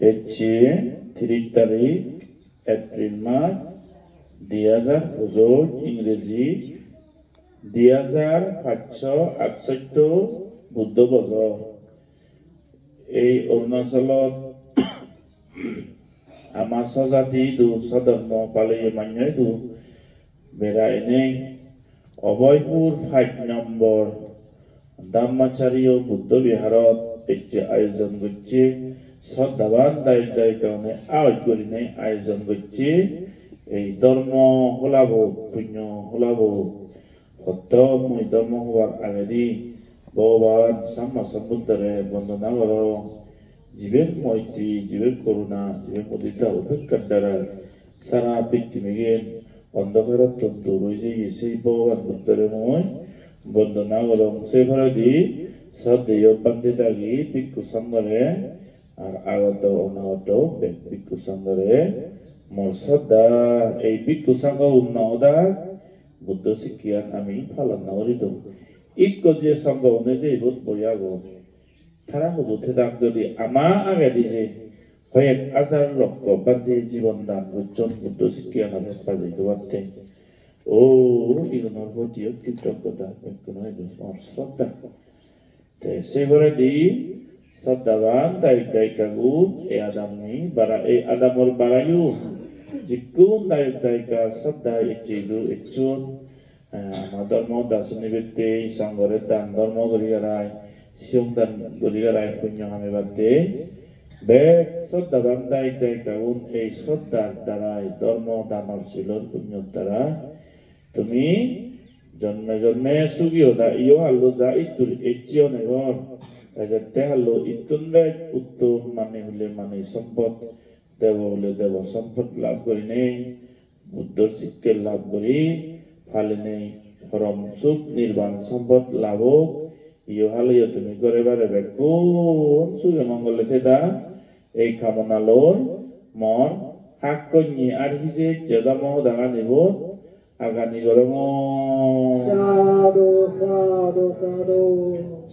হচ্ছে 3 তারিখ এপ্রিল মাস 2017 ইংরেজি 2568 বুদ্ধ বছর এই অৰুণাচলত আমাৰ স্বজাতি দু সধৰ্ম পালয়ে মান্যই দু বেড়াইনে অভয়পুর 5 নম্বর দাম্মাচার্য বুদ্ধ বিহারত একটি আয়োজন করছে শ্রদ্ধাবান দায়িত্বের কারণে আয়োজন করছে এই ধর্ম হলাব পুণ্য হলাব সত্য মই ধর্ম হওয়ার আগে ভগবান সাম্মা সম্বুদ্ধরে বন্দনা কর জীবের মৈত্রী জীবের করুণা জীবের মদিতা উপেক্ষার দ্বারা সারা পৃথিবীকে অন্ধকারত দূর হয়ে গেছে ভগবান বুদ্ধরে মই বন্দনা করম সেভাবে দি শ্রদ্ধেয় পণ্ডিতাগি ভিক্ষু সংঘরে আর আগত অনাগত ভিক্ষু সংঘরে মোর শ্রদ্ধা এই ভিক্ষু সংঘ উন্নয়দা বুদ্ধ শিক্ষান আমি পালন করিত ইক যে সংঘ অনুযায়ী বোধ বইয়া গো তারা হুদুতে দাগ যদি আমা আগে দিছে কয়েক হাজার লক্ষ বাদে জীবন দান করছেন বুদ্ধ শিক্ষান আমি পাইতে পারতে ও ইগুনোর প্রতিও কৃতজ্ঞতা ব্যক্ত নয় মোর শ্রদ্ধা সেবারে দি শ্রদ্ধাবান দায়িকা গুণ এ আদামনি বারা এই আদামর বারায়ু জিকুন দায়িকা শ্রদ্ধা এচিদু এচুন আমার ধর্ম দাসনী ব্যক্তি সংঘরের দান ধর্ম গরিগারায় সিয়ং দান গরিগারায় পুণ্য হামে বাদে বেদ শ্রদ্ধাবান দায়িকা গুণ এই শ্রদ্ধার দ্বারাই ধর্ম দানর শিলর পুণ্যর দ্বারা তুমি জন্মে জন্মে সুগিও দা ইও হাল্লো যা ইতুর এচিও নেগর এজাতে হাল্লো ইতুন বেগ উত্তম মানে হলে মানে সম্পদ দেব হলে দেব সম্পদ লাভ করি নেই বুদ্ধর শিক্ষা লাভ করি ফালে নেই পরম সুখ নির্বাণ সম্পদ লাভ ইও হালিও তুমি করে বারে বেগ কোন সুগে মঙ্গলে থেদা এই কামনা লয় মন হাক কন্যি আর হিসে যেদা মহ দাঙা নিব আগানি গরম সাধু সাধু সাধু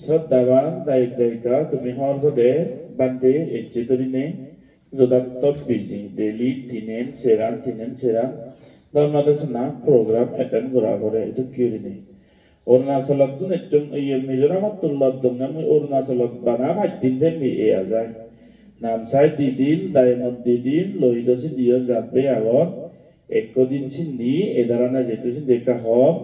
শ্রদ্ধাবান দায়িকা তুমি হর হদে বান্ধে এচ্ছে ধরিনে যদার্থ বিজি ডেলি তিনেন সেরান ধর্মদেশনা প্রোগ্রাম অ্যাটেন্ড করা করে এটা কিউরিনে অরুণাচলত তো নেচং মিজোরামত তুল্লদম নামে অরুণাচলত বানা ভাইতিন দেন মি এ আজায় নামসাই দিদিন দায়মত দিদিন লহিদসি দিয়ন যাবে আগত একদিন সিন্ধি এদারানা যেতেছি দেখা হক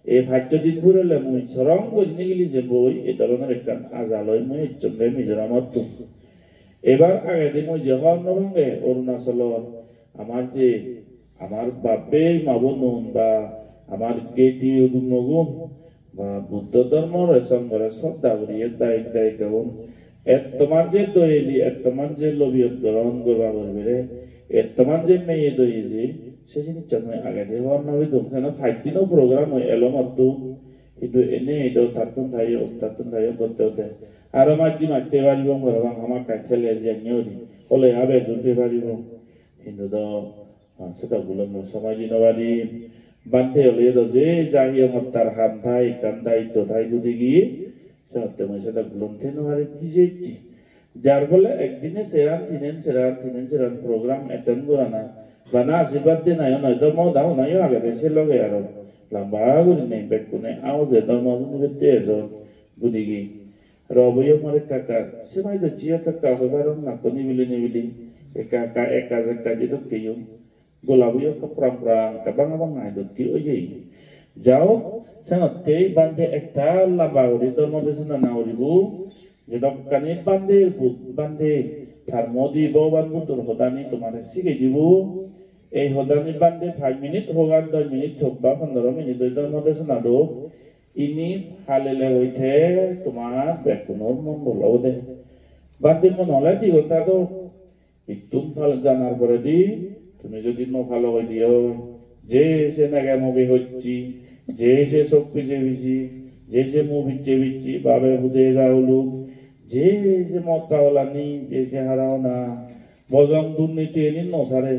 এই 5 দিন ঘুরলে মুই সরং গদিনে গেলি যে বই এ ধরনের একটা আজালয় মুই চন্দ্রে মিজোরামত এবার আগে দিন মুই যে হন নভঙ্গে অরুণাচলত আমার বাপে মাবনুন বা আমার গেটি উদুমগুন বা বুদ্ধ ধর্ম রেশন করে শ্রদ্ধা করি এর দায়িকা গুণ এর তোমার যে দইলি এর তোমার যে লবিয়ত গ্রহণ করবা করবে রে এর তোমার যে মেয়ে দই যে সে জিনিস জন্মে আগে দিয়ে হওয়ার নবী দুম কেন 5 দিনও প্রোগ্রাম হয় এলো মাত্র কিন্তু এনে এটাও তাতুন থাইও করতে হতে আর মারতে পারিব ঘরবাং আমার কাছেলে যে নিয়রি বলে হবে জুলতে পারিব কিন্তু তো সেটা বললাম সময় দিন বাড়ি বান্ধে হলে যে যাই আমার তার হাম থাই কান দায়িত্ব থাই যদি গিয়ে সেটা বলতে নহারে ভিজেছি যার ফলে একদিনে সেরান প্রোগ্রাম অ্যাটেন্ড করা না বানা আশীর্বাদ দিয়ে নাই নয়তো দাও নাই আগে সে লগে আর লম্বা করে নেই বেট কোনে আও যে ধর্ম বেতে এজন বুঝি গি রবইও মারে কাকা সে ভাই তো চিয়া কাকা হইবার না তো নিবিলি কাকা একা কাজে তো কেউ গোলাবইও কাপড়াং কাবাং নাই তো কি ওই যাও সেনতে বান্ধে একটা লাবাউরি ধর্ম দেশে না নাউরিবু যে দোকানে বান্ধে তার মোদি ভগবান বুদ্ধর হদানি তোমার শিখে দিব এই হদানি বান্ধে 5 মিনিট হোক আর 10 মিনিট হোক বা 15 মিনিট ওই ধর্ম দেশে না দো ইনি হালেলে হইতে তোমার বেকুনোর মঙ্গল দে বান্ধে মন হলে দি ওটা তো একটু ভালো জানার পরে দি তুমি যদি ন ভালো হই দিও যে সে নাগে মুভি হচ্ছি যে সে সব পিছে যে সে মুভি বিচ্ছি বাবে বুঝে যাওলু যে মত পাওলানি যে সে হারাও না বজং দুর্নীতি এনে নসারে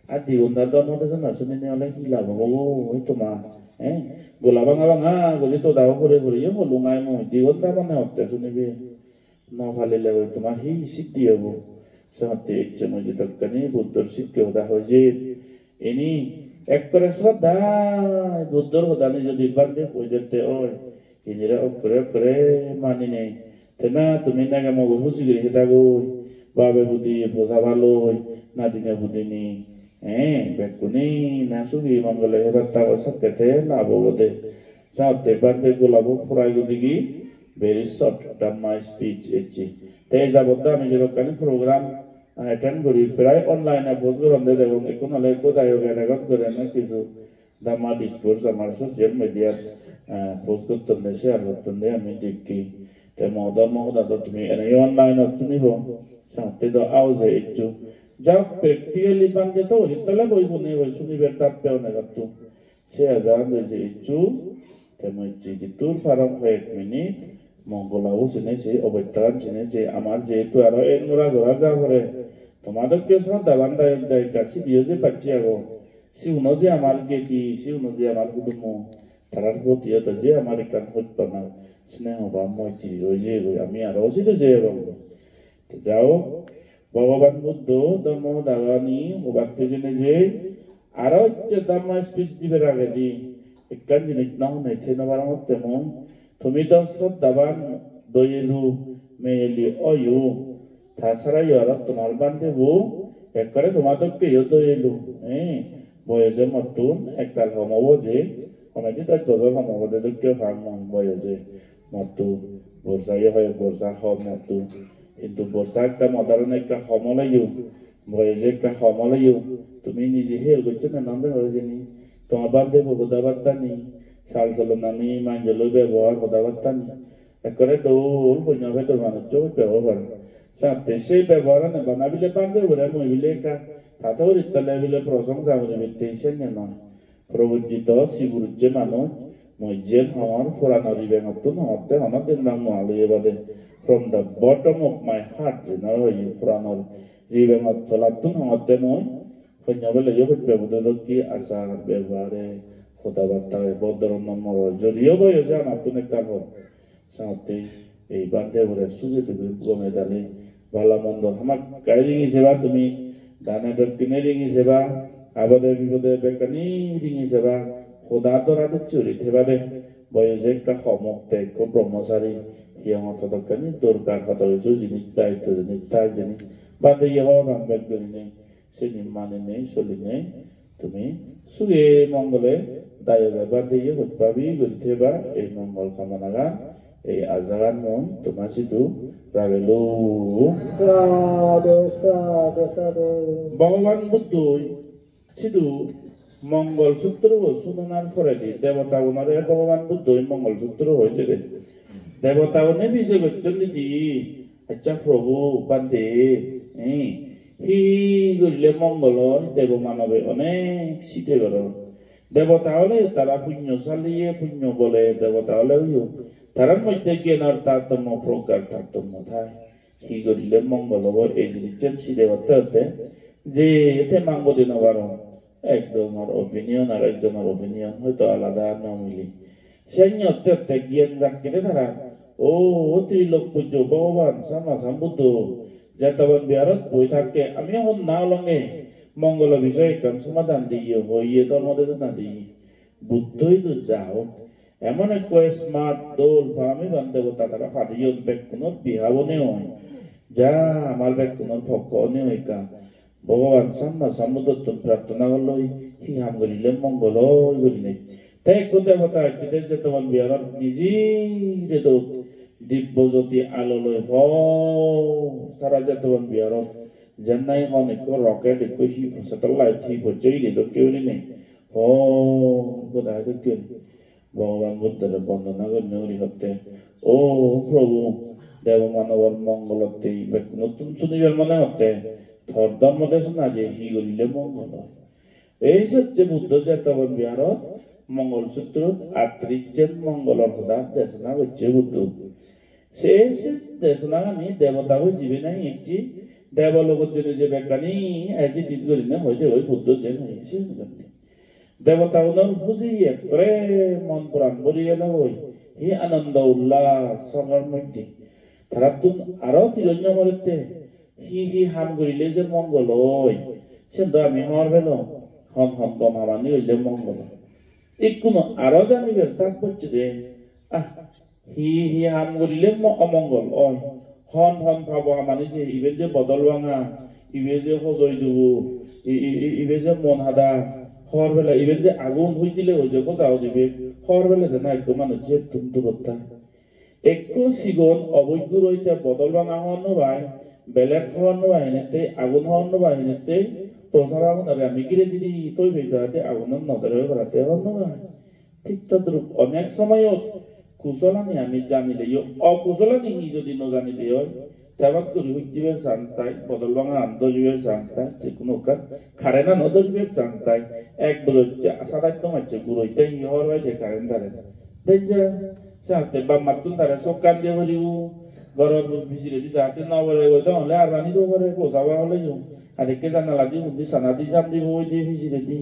আর দিগুন্দার ধর্ম দেশে না শুনে হলে কি লাভ হবো ওই তোমার হ্যাঁ গোলা ভাঙা ভাঙা গলি তো দাও করে করে হলুঙাই মই 2 ঘন্টা মানে হতে শুনিবি নভালিলে ওই তোমার হি সিদ্ধি হবো সাথে ইচ্ছে মজে তক্কানি বুদ্ধর শিক্ষা হতা হয়েছে এনি এক করে শ্রদ্ধা বুদ্ধর হদানি যদি বান্ধে হয়ে যেতে ওই ইনিরা করে করে মানি নেই তেনা তুমি নাগে মগ হুসি গিয়ে হেতা গই বাবে বুদ্ধি বোঝা ভালো না দিনে বুদ্ধিনি বেকুনি না সুগি মঙ্গলে হেবার তাও সকেতে লাভ বোধে সাথে বান্ধে গোলাবো ফুরাই গদিগি very short than my speech echi te jabodda ami jerokkani program attend kori pray online e post goronde debong ekon hole kodayo record kore na kichu dhamma discourse amar social media post kortonde share kortonde ami dekhi te modar mohoda to tumi ene online ot sunibo satte do auze echu jak practically bande to ritale boi bune boi suniber tappe one gattu se ajan je echu te moi jitur param 1 minute মঙ্গলাও চিনেছি অবৈত্রাণ চিনেছি আমার যেহেতু আরো এর মোরা ঘোরা যা করে তোমাদেরকে শ্রদ্ধা বান্ধায় দেয় কাছে দিয়ে যে পাচ্ছি আগো সিউনো যে আমার গেটি সিউনো যে আমার কুটুম্ব তারার প্রতি যে আমার কান হইত না স্নেহ বা মৈত্রী ওই যে আমি আরো ছিল যে যাও ভগবান বুদ্ধ ধর্ম দাগানি হবাতে জেনে যে আরো যে ধর্ম স্পিচ দিবে আগে দি একখান জিনিস না হনে থেনবার তেমন তুমি তো শ্রদ্ধাবান দয়েলু মেয়েলি অয়ু তাছাড়া ইয়ারা তোমার বান্ধবু একবারে তোমাদেরকে দয়েলু বয়সে মতুন একতাল হমব যে অনেকে তার গজল হমব দেখে ভাগ বয়সে মতু বর্ষায় হয় বর্ষা হম মতু কিন্তু বর্ষা একটা মদারণ একটা হমলাইও বয়সে একটা হমলাইও তুমি নিজে হেল করছো না নন্দন হয়েছে নি তোমার বান্ধব বোধাবার্তা নেই সাল চলনানি মাঞ্জলই ব্যবহার কথাবার্তা নেই একবারে দৌড় বন্য ভেতর মানুষ ব্যবহার সাথে সেই ব্যবহার না বানাবিলে বান্ধে বলে মহিলে তাতেও রিতালে বিলে প্রশংসা করে বিতে সেনে নয় প্রবজ্জিত শিবুরুজ্জে মানুষ মজ্জেন হওয়ার পুরানো রিবেঙতুন হতে হনদিন বাং নোয়ালিয়ে বাদে from the bottom of my heart জেনার হয়ে পুরানো রিবেঙত চলাতুন হতে মই সৈন্য বেলে হত্যা কি আচার ব্যবহারে কথাবার্তা বদর নম্বর যদিও বয়সে আমার তো একটা হোক সাথে এই বান্ধে ভরে সুজে তুমি গমে দালে ভালো মন্দ আমার গাই রিঙি সেবা তুমি দানে কিনে রিঙি সেবা আবাদে বিপদে বেকানি রিঙি সেবা খোদা দরা চুরি থেবাদে বয়সে একটা সমক্তে ব্রহ্মচারী হিয়ঙত দরকানি দরকার কথা হয়েছে জিনিস দায়িত্ব জিনিস তাই জিনিস বাদে ইহ রামবেদ করি নেই সে মানে নেই চলি নেই তুমি সুগে মঙ্গলে দায়বে বাদে হত্যা গরিথেবা এই মঙ্গল কামনা গান এই আজাগান মন তোমার সিধু রাগেলো ভগবান বুদ্ধ সিধু মঙ্গল সূত্র শুনার পরে দি দেবতা ওনারে ভগবান বুদ্ধ মঙ্গল সূত্র হইতে রে দেবতা ওনে বিজয় করছেন দিদি আচ্ছা প্রভু বাদে হি গরিলে মঙ্গল দেব মানবে অনেক শীতে গর দেবতা হলে তারা পুণ্য চালিয়ে পুণ্য বলে দেবতা হলে তারার মধ্যে জ্ঞানের তারতম্য প্রজ্ঞার তারতম্য থাকে হি গরিলে মঙ্গল হব এই জিনিসটা শীতে হতে হতে যে এতে মাঙ্গ দিন বারণ একজনের অপিনিয়ন আর একজনের অপিনিয়ন হয়তো আলাদা না মিলি সেই হতে হতে জ্ঞান রাখতে তারা ও ত্রিলোক পূজ্য ভগবান সামাসাম বুদ্ধ যেতবন বিহারত বই থাকে আমি এখন না লঙ্গে মঙ্গল বিষয়ে কান সমাধান দিয়ে হইয়ে ধর্মদেশনা দিয়ে বুদ্ধই তো যাও এমন এক স্মার্ট দোল আমি বান্ধব তারা ফাটিয়ে ব্যাগ কোনো বিহাবনে হয় যা আমার ব্যাগ কোনো ভক্কনে হয় কা ভগবান সাম্মা সামুদ্র প্রার্থনা করলো হি হাম করিলে মঙ্গল করিলে তাই কোন দেবতা যেতবন বিহারত নিজে তো দিব্য জ্যোতি আলোলয় হ সারা যেতবন বিহারত যেনাই হন এক রকেট এক স্যাটেলাইট হি পচেই দিল কেউ নেই ও কোথায় তো কেউ ভগবান বুদ্ধের বন্দনা করি হতে ও প্রভু দেব মানবর মঙ্গলতে নতুন শুনিবার মনে হতে ধর ধর্ম দেশ না যে হি করিলে মঙ্গল এই সত্যি বুদ্ধ যেতবন বিহারত মঙ্গল সূত্র আত্রিজ্যের মঙ্গলর সদা দেশনা হচ্ছে বুদ্ধ শেষ দেশনা আমি দেবতা হয়ে জীবে নাই একটি দেবলোকের জন্য যে বেকানি এসে কিছু করি না হইতে ওই বুদ্ধ চেন হয়েছে দেবতা উনার খুঁজি একরে মন প্রাণ ভরিয়ে না হই হি আনন্দ উল্লাস সবার মধ্যে তারা তুন আরো তিরঞ্জ মরতে হি হাম করিলে যে মঙ্গল হয় সেটা আমি হওয়ার বেল হন হন কম হামানি হইলে মঙ্গল কোনো আরো জানিবেন তাৎপর্য দে হি হাম করিলে অমঙ্গল অয় হন হন ভাব হামানি যে ইবে যে বদল ভাঙা ইবে যে সজয় দিব ইবে যে মন হাদা হওয়ার বেলা ইবে যে আগুন হই দিলে হয়ে যে বোঝাও দিবে হওয়ার বেলা না একটু মানুষ যে দূরতা একটু সিগন অবৈধ রইতে বদল ভাঙা হওয়ার নবাই বেলেগ হওয়ার নবাহিনীতে আগুন হওয়ার নবাহিনীতে প্রসার আগুন আর আমি গিরে দিদি তৈ বেজাতে আগুনের নজরে করাতে হওয়ার নবাই ঠিক তদ্রুপ অনেক সময়ত কুশলানি আমি জানিলে অকুশলানি হি যদি নজানিলে হয় তেবাক করি হইতিবের চান্স তাই বদল ভাঙা আন্তরিবের চান্স তাই যে কোনো কাজ খারে না নদরিবের চান্স তাই এক বছর সাদাই তো মারছে গুরইতে হি হওয়ার বাইতে খারেন ধারে ডেঞ্জার চাতে বা মাতুন ধারে সকাল দিয়ে বলিও গরম ভিজিরে দি যাতে না বলে গইতে হলে আর বানি তো করে পোষাবা হলে যাও আর একে জানা লাগি হুন্দি সানা দি জাম দিব ওই দিয়ে ভিজিরে দি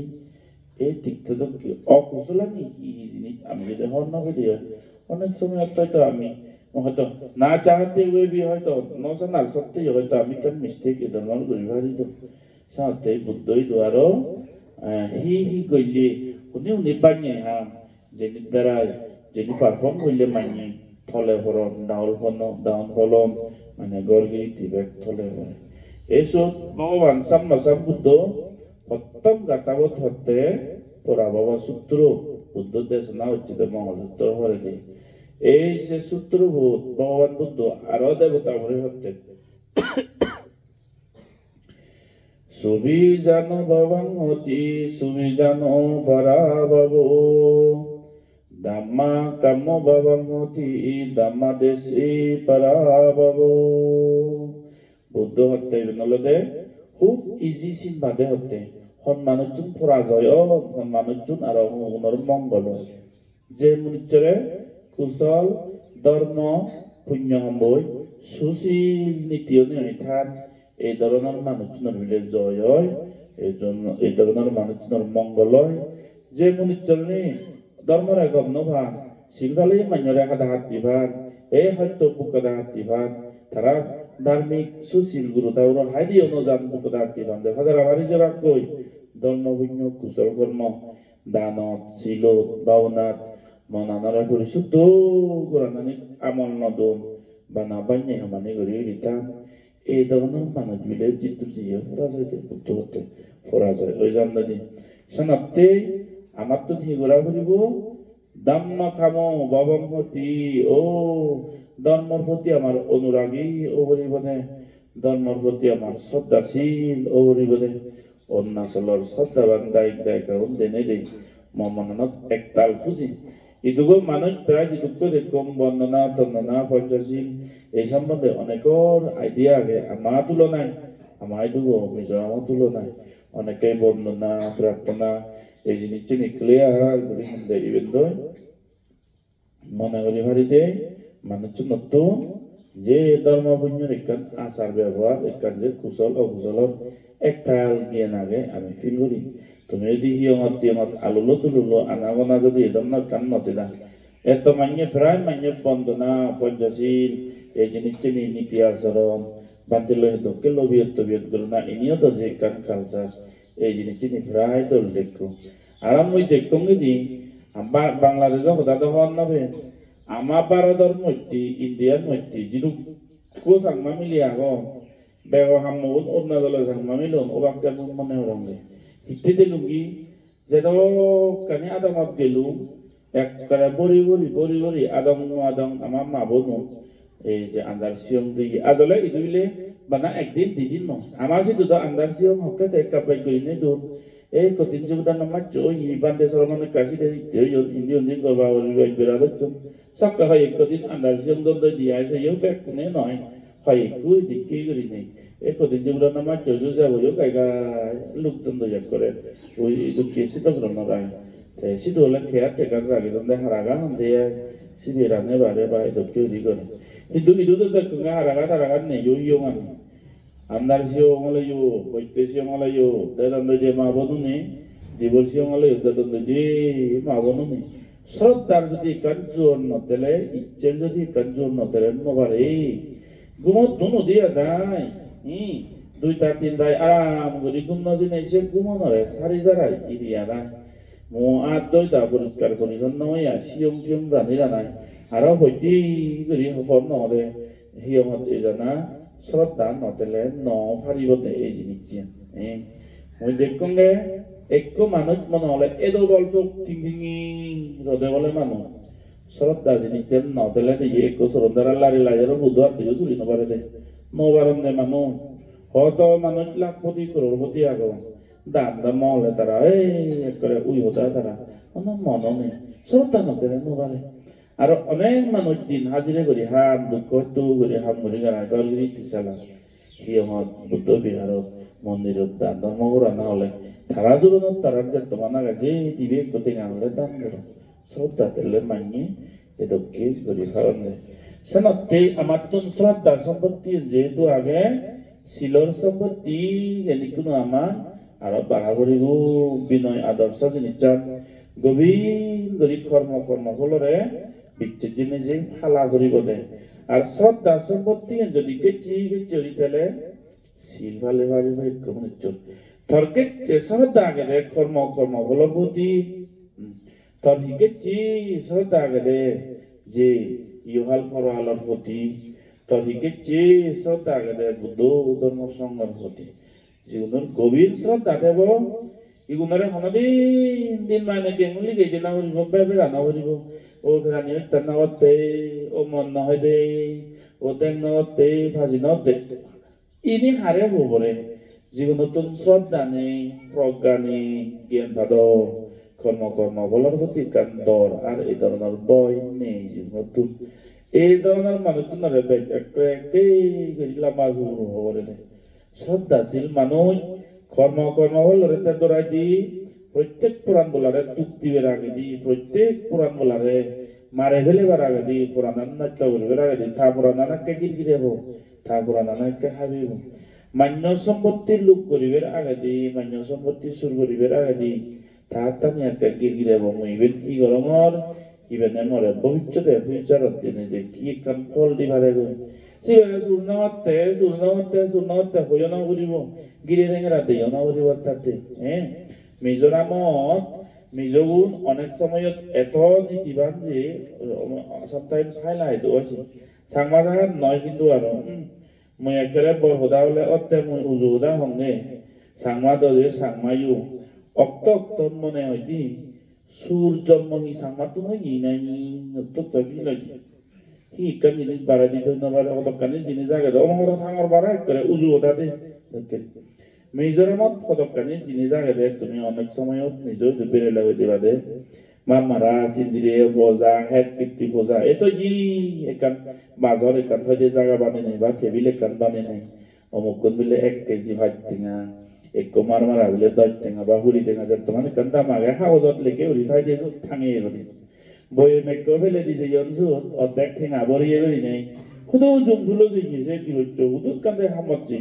এই ঠিকতে তো কি অকুশলানি হি জিনিস আমি যদি হর না বলি অনেক সময় হয়তো আমি হয়তো না চাহতে हुए भी হয়তো নজানার সত্ত্বেও হয়তো আমি কার মিস্টেক এ ধরনের করি ভারি তো সাথে বুদ্ধই দ্বারা হি কইলে উনি বানিয়ে যেনি দ্বারা যেনি পারফর্ম হইলে মানে থলে হরণ ডাউন হলন মানে গরগিরি তিবেক থলে হরে এসব ভগবান সাম্মাসাম বুদ্ধ সপ্তম গাতাবত হতে তোরা বাবা সূত্র বুদ্ধ দেশনা হচ্ছে মহাসূত্র হরে দেয় এই যে সূত্রভূত ভগবান বুদ্ধ আরো দেবতা বলে হতে সুবিজান ভবং হতি সুবিজান পরাভব ধাম্মা কাম্য ভবং হতি ধাম্মা দেশি পরাভব বুদ্ধ হতে নলদে খুব ইজি সিন বাদে হতে হন মানুষজন পরাজয় হন মানুষজন আর মঙ্গল যে মনুষ্যরে কুশল ধর্ম পুণ্য সম্বই সুশীল নীতি অনুযায়ী এই ধরনের মানুষজনের হইলে জয় হয় এই ধরনের মানুষজনের মঙ্গল হয় যে মনুষ্যনে ধর্মরে গম ভান শিলবালে মান্যরে হাত হাত দিভান এই সত্য বুকদা হাত দিভান তারা ধার্মিক সুশীল গুরু তাওর হাইদি অনুযান বুকদা হাত দিভান দেখা যায় আমারই যে কই ধর্ম পুণ্য কুশল কর্ম দানত শিলত বাউনাত মনানারা পরিশুদ্ধ করানানি আমল নদন বা না বান্যাই সমানে গড়ি রিতা এই ধরনের মানুষ মিলে জিতু জিয়ে ফরা যায় বুদ্ধ হতে ফরা যায় ওই জানদানি সানাতে আমার তো হিগরা বলিব দাম্ম খামো বাবমতি ও ধর্মর প্রতি আমার অনুরাগী ও বলিবনে ধর্মর প্রতি আমার শ্রদ্ধাশীল ও বলিবনে অরুণাচলের শ্রদ্ধাবান দায়িক দায়িকা দেনে দেই মমনত একতাল খুঁজি ইদুগো মানুষ প্রায় দুঃখ দেখম বর্ণনা তর্ণনা পঞ্চশীল এই সম্বন্ধে অনেকর আইডিয়া আগে আমার তুলনায় আমার ইদুগো মিজোরামর তুলনায় অনেকে বর্ণনা প্রার্থনা এই জিনিসটি ক্লিয়ার করি মধ্যে ইভেন মনে করি ভারিতে মানুষ নতুন যে ধর্ম পুণ্যের একখান আচার ব্যবহার একখান যে কুশল অকুশল একটা জ্ঞান আগে আমি ফিল করি তুমি যদি হিয়ঙত টিয়ঙত আলুলো তুলুলো আনাগোনা যদি এদমনার কান নতে না এত মান্য প্রায় মান্য বন্দনা পঞ্চশীল এই জিনিসটি নীতি আচরণ বান্তি লহে দোকে লবিয়ত গুলো না ইনিও তো যে কান কালচার এই জিনিসটি প্রায় দল দেখো আর আমি দেখো যদি বাংলাদেশ কথা তো হওয়ার নবে আমার ভারতের মধ্যে ইন্ডিয়ার মধ্যে যিদু কো সাংমা মিলি আগো বেগ হামুন অরুণাচলের সাংমা মিলন ও বাক্য মনে হরঙ্গে হিতে লুঙ্গি যেন কানে আদমত গেলু একবারে বরি বরি আদম আমার মা বোনো এই যে আন্দার সিয়ং দুই আদলে ইদুইলে বানা একদিন দুদিন ন আমার সে দুটো আন্দার সিয়ং হকে তে কাপাই করিনে দূর এই কতিন জীবদান নামাজ ওই বান্দে সরমানে কাশি দে ইন্ডিয়ন করবা ওই বেরাদত সক্কা হয় একদিন আন্দার সিয়ং দন্দ দিয়া আছে ইউ ব্যাক নে নয় হয় কুই দিকে করিনে এই কতিন জীবদান নামাজ জজু যাব ইউ গায়গা লুক দন্দ jak করে ওই দুকে সিতো গ্রহণ রায় তে সিতো লা খেয়া তে কার রাগে দন্দ হারাগা হন্দে সিবিরানে বারে বাই দুকে দি করে itu tuh harga nih yo andar sio ngala yo, koite sio ngala yo, dalam dia mah bodoh nih, 디보시용을 여자들도 지 마고는 서럽다 যদি 간주언 너텔에 이제 যদি 간주언 너텔에 노바레 구모 두노 দিয়া দাই দুইটা তিনটায় আরাম করে ঘুম নজিনে এসে ঘুমানোরে সারি যারাই ইরিয়ারা মো আর দইটা পরিষ্কার পরিচ্ছন্ন হইয়া সিয়ং সিয়ং রানিরা নাই আরো হইতি করি হবর নহলে হিয়মত এজানা শ্রদ্ধা নতেলে ন ফারিবতে এই জিনিস মই দেখোগে একো মানুষ মনে হলে এদো বলতো টিং টিঙি রদে বলে মানুষ শ্রদ্ধা জিনিস নতেলে দিয়ে একো শ্রদ্ধার লারি লাইজারও বুধবার দিকে চুরি নবারে দে নবারম দে মানুষ হয়তো মানুষ লাখপতি করোড়পতি আগো দাম দাম হলে তারা করে উই হতা তারা মন নেই শ্রদ্ধা নতেলে নবারে আর অনেক মানুষ দিন হাজিরে করি হাম দুঃখ তু করি হাম করি গাড়াই গলগিরি তিসালা সিয়মত বুদ্ধ বিহারত মন্দিরত দান ধর্ম করা না হলে তারা জোরনত তারার যে তোমার যে দিবে কোথে হলে দান করো শ্রদ্ধা তেলে মাইনি এদকে করি খাওয়ান যায় সেনতে আমার তো শ্রদ্ধা সম্পত্তি যেহেতু আগে শিলর সম্পত্তি এনে কোনো আমার আর বাড়াবাড়ি বিনয় আদর্শ জিনিস গভীর গরিব কর্ম ফলরে বিচ্ছেদ জিনিসে ফালা করিব দে আর শ্রদ্ধা সম্পত্তি যদি গেছি চরিতেলে শিল ভালে ভালে ভাই কমন থরকে শ্রদ্ধা আগে দে কর্ম ফলপতি তোর হিকেছি শ্রদ্ধা আগে দে যে ইহাল পরহালর প্রতি তোর হিকেছি শ্রদ্ধা আগে দে বুদ্ধ ধর্ম সংঘর প্রতি যেগুলোর গভীর শ্রদ্ধা দেব এগুলোরে হনদিন দিন মানে গেমুলি গেজে না হরিব বেবে রানা হরিব ও ফেরানি হত্যা না হতে ও মন না হয় দে ও দেখ না হতে ভাজি না হতে ইনি হারে হবরে যেগুলো তো শ্রদ্ধা নেই প্রজ্ঞা নেই জ্ঞান ভাদ কর্ম বলার প্রতি কান্দর আর এই ধরনের বই নেই যেগুলো এই ধরনের মানুষ তোমার লাম্বা হবরে শ্রদ্ধাশীল মানুষ কর্ম বলরে দৌড়াই দি প্রত্যেক পুরাণ বলারে টুক দিবের আগে দি প্রত্যেক পুরাণ বলারে মারে ফেলেবার আগে দি পুরাণ নাট্য বলবের আগে দি থা পুরাণ নাকে গিরগিরেব থা পুরাণ নাকে হাবিব মান্য সম্পত্তির লোক করিবের আগে দি মান্য সম্পত্তি সুর করিবের আগে দি থা টানি আকে গিরগিরেব মইবেন কি গরমর ইবেন মরে ভবিষ্যতে ফিউচারত দিনে যে কি কাম ফল দিবারে গই সিবে সুরনামতে হয়না করিব গিরে দেঙেরা দেয়না করিব তাতে মিজোরামত মিজোগুণ অনেক সময়ত এত নীতিবান যে সামটাইমস হাইলাইট আছে সাংমা জায়গা নয় কিন্তু আর মই একেবারে বৰ সদা হলে অতে মই উজু সদা হংগে সাংমা দে সাংমায়ু অক্ত মনে হয়তি সুর জন্ম হি সাংমাতো নয় ই নাই অক্ত কি লাগে হি কান জিনিস বাড়াই দিতে নবারে কতকানি জিনিস আগে দাও মহরা থাঙর বাড়াই করে উজু সদা দে মিজোরামত কতকানি জিনিস আগে দে তুমি অনেক সময়ত মিজো বেড়ে লাগে দিবা দে মামারা সিন্দিরে বজা হেড কীর্তি বজা এতো ই একান বাজার একান থইতে জায়গা বানে নাই বা টেবিল একান বানে নাই অমুক কোন বিলে 1 কেজি ভাত টিঙা এক কুমার মারা বিলে 10 টিঙা বা হুরি টিঙা যত মানে কান্দা মাগে হাওজত লেকে উড়ি থাই দিয়ে থাঙে গলি বয়ে মেক ফেলে দিছে যনসু অর্ধেক টিঙা বরিয়ে গলি নাই খুদু জুমজুলো জিছে কি হচ্ছে খুদু কান্দে হামত জি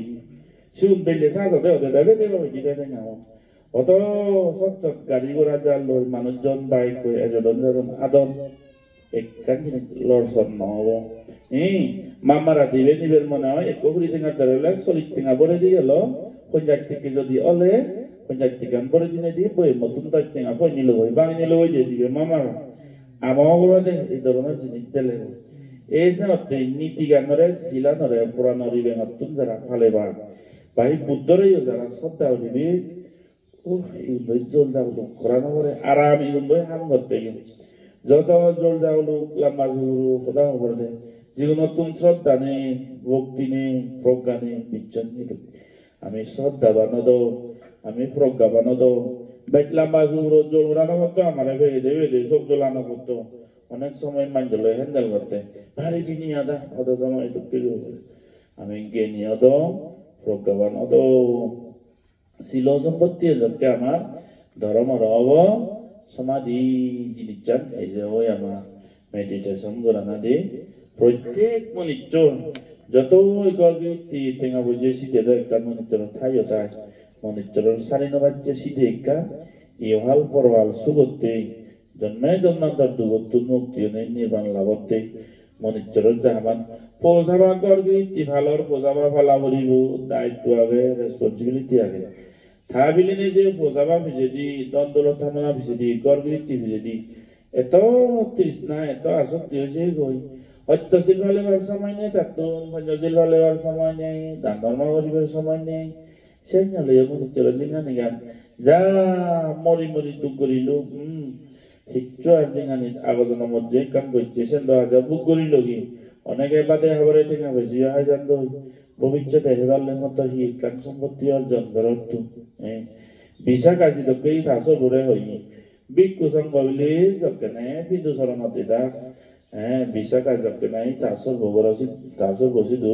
শুন বেলে সাজতে ওতে দেবে দেবে দিতে না অত সত্য গাড়ি ঘোড়া জাল লই মানুষজন বাইক কই এজন আদম একখান লড়সন নহব মামারা দিবে নিবের মনে হয় এক কুড়ি টিঙা ধরলে 40 টিঙা ভরে দিয়ে গেল পঞ্চাশ থেকে যদি অলে 50 টিঙা ভরে দিনে দিয়ে বই নতুন 10 টিঙা বই নিল বই বাঙি নিল বই দিয়ে দিবে মামারা আমাকে দে এই ধরনের জিনিস দিলে এই সাথে নীতি গানরে শিলানরে পুরানো রিবে নতুন যারা ফালেবা ভাই বুদ্ধরেও যারা শ্রদ্ধা দিবে ইগুলো জল যাওলো কোরআন করে আরাম ইগুলো হাম করতে যত জল যাওলো লম্বা জুরু কোথা করে দে যেগুলো নতুন শ্রদ্ধা নেই ভক্তি নেই প্রজ্ঞা নেই বিজ্ঞান নেই আমি শ্রদ্ধা বানাদো আমি প্রজ্ঞা বানাদো বেট লম্বা জুরু জল উড়ানো করতো আমার ভেবে দে সব জলানো করতো অনেক সময় মাঞ্জল হ্যান্ডেল করতে ভারী দিনই আদা অত সময় তো কি আমি জ্ঞানী অত প্রজ্ঞা বানাদো শিল সম্পত্তি যতকে আমার ধর্মর অব সমাধি জিনিস এই যে ওই আমার মেডিটেশন করানা দে প্রত্যেক মনিচ্চ যত গল্পি টেঙা বুঝে সিধে দেয় মনিচ্চর ঠাইও তাই মনিচ্চর সারি নবাজ্যে সিধে একা ইহাল পরওয়াল সুগতে জন্মে জন্মান্তর দুগত্তু মুক্তি নির্বাণ লাভতে মনিচ্চর জাহামান পোজাবা গর্গিতি ভালর পোজাবা ফালা ভরিব দায়িত্ব আগে রেসপন্সিবিলিটি আগে থাবিলিনে যে পোজাবা ভিজেদি দ্বন্দ্বল থামনা ভিজেদি গর্গিতি ভিজেদি এত তৃষ্ণা এত আসক্তি হয়েছে গই সত্যশীল ভালেবার সময় নেই তাতুন ভঞ্জশীল ভালেবার সময় নেই দান ধর্ম করিবার সময় নেই সেই নালে মনিচ্চর জিঙ্গা নিগান যা মরি মরি দুঃখ করিল হিচ্ছু আর জিঙ্গানি আগজনের মধ্যে কাম করছে সেন্দ হাজা বুক করিল কি অনেকে বাদে হাবরে ঠেকা বেশি হয় জানত ভবিষ্যতে হেবালের মতো হি কান সম্পত্তি অর্জন করত বিশা কাজি দকেই থাস ঘুরে হই বিক্ষু সংঘ বলি যকেনে বিন্দু শরণত দিদা বিশা কাজ যকেনাই থাসর ভোগরসি থাসর বসিদু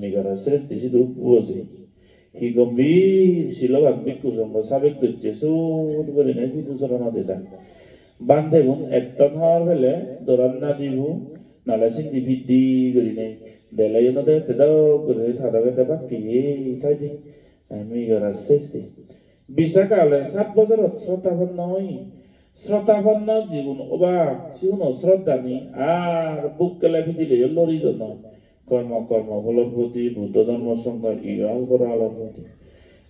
মিগারা শ্রেষ্ঠি সিদু বুঝি হি গম্ভীর শিলবান বিক্ষু সংঘ সাবেক দুচ্ছে সুদ করে নেই বিন্দু শরণত দিদা বান্ধে গুণ একটন হওয়ার বেলে দৌড়ান না দিব নালা সিন্ধি ভিদ্ধি করি নেই দেলাই নদে তেদাও করে থাদাকে তেবা কি তাই দি মিগারা শ্রেষ্ঠি বিশাকালে 7 বছৰত শ্রোতাপন্ন হই শ্রোতাপন্ন জীবন অবাক জীবন শ্রদ্ধানি আর বুক কেলে ভিদিলে লড়ি জন কর্ম কর্ম ফলর প্রতি বুদ্ধ ধর্ম সংখ্যার ইগাল করা আলোর প্রতি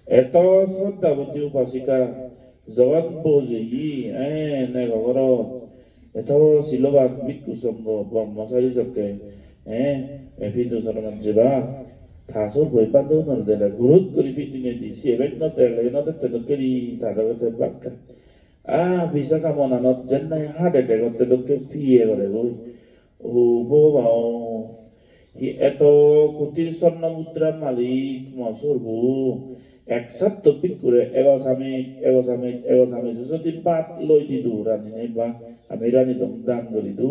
এত শ্রদ্ধাবতী উপাসিকা জগৎ বোঝে নেগর এত শিলবান ভিক্ষু সংঘ ব্রহ্মচারী চকে ভিন্দু শরণত যেবা থাসর বই পান্দেও নরদেলা গুরুত করি পিটিনে দি সেবেক নতেলে নতে কেরি থাদাগতে বাক্কা বিশাখা মনানত যেন্নাই হার্ট অ্যাটাক করতে তোকে পিয়ে করে গই ও বাও হি এত কোটির স্বর্ণ মুদ্রার মালিক মসুরবু একসাথ টপিক করে এগসামে যদি পাত লই দিদু রানি নাই বা আমি রানি দম দান করি দু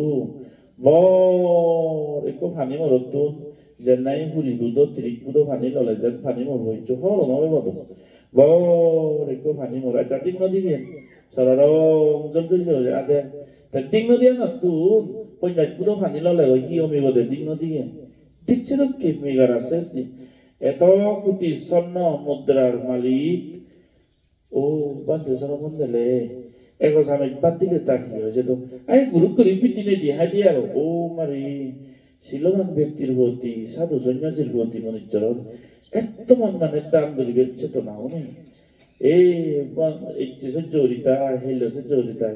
বর একো ফানি মরতুন যেন্নাই হুরি দুধ ত্রিক বুধ ফানি ললে যেন ফানি মর হইছো হল নবে বদ বর একো ফানি মর আচ্ছা দিন নদী দিয়ে সররং জলজল আদে তা দিন নদী না তুন পঞ্চায়েত বুধ ফানি ললে হি অমি বদে দিন নদী ঠিক ছিল কি মেগার আছে এত কোটি স্বর্ণ মুদ্রার মালিক ও বান্ধে সর মন্দেলে এগসামে বাদ দিলে তার কি হয়েছে তো গুরু করি পিটিনে দিয়ে হাই দিয়ে ও মারি শিলবান ব্যক্তির প্রতি সাধু সন্ন্যাসীর প্রতি মনিচরণ এত মানে দান করিবে চেতনাও নেই এই সহ্য করিতা হেলে সহ্য করিতা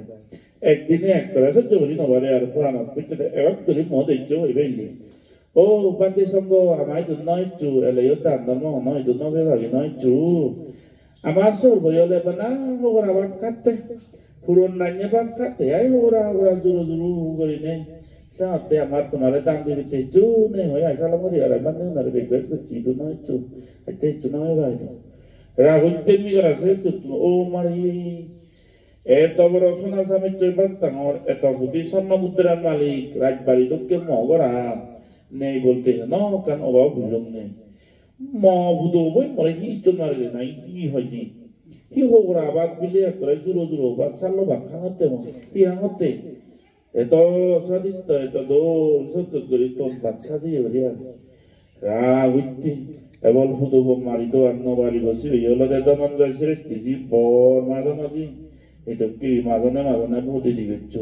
একদিনে এক করে সহ্য করি নবারে আর পুরানো পিঠে এক করি মদ ইচ্ছ হইবে ও বান্ধে সঙ্গ আমায় তো নয় চু এলে দান ধর্ম নয় তো নবে ভাবি নয় চু আমার সর বইলে বানা হোগরা বাদ খাতে পুরন নাইনে বাদ খাতে আই হোগরা জুরো জুরু করি নেই সাথে আমার তোমার দাম দিতে চু নেই হয় আসালাম করি আর মানে উনারে বেশ করছি তো নয় চু এতে চু নয় ভাই রাগুতে মিগরা শেষ তো ও মারি এত বড় সোনা স্বামী চৈবাক তাঙর এত কোটি স্বর্ণ মুদ্রার মালিক রাজবাড়ি লোককে মগরা নেই বলতে ন কান অভাব বুঝলাম নেই ম বুধো বই মরে হি চমার নাই হি হয়নি হি হোগরা বাদ বিলে করে জুরো জুরো বাদ সালো বাদ খাঙতে হি হাঙতে এত স্বাদিষ্ট এত দোল সত্য করে তোর বাচ্চা দিয়ে বলিয়া রাগুতি এবল ফুটো মারি তো আন্ন বাড়ি বসি হইলে ধনঞ্জয় শ্রেষ্ঠী জি বর মাজন আজি এই তো কি মাজনে বুদ্ধি দি গেছো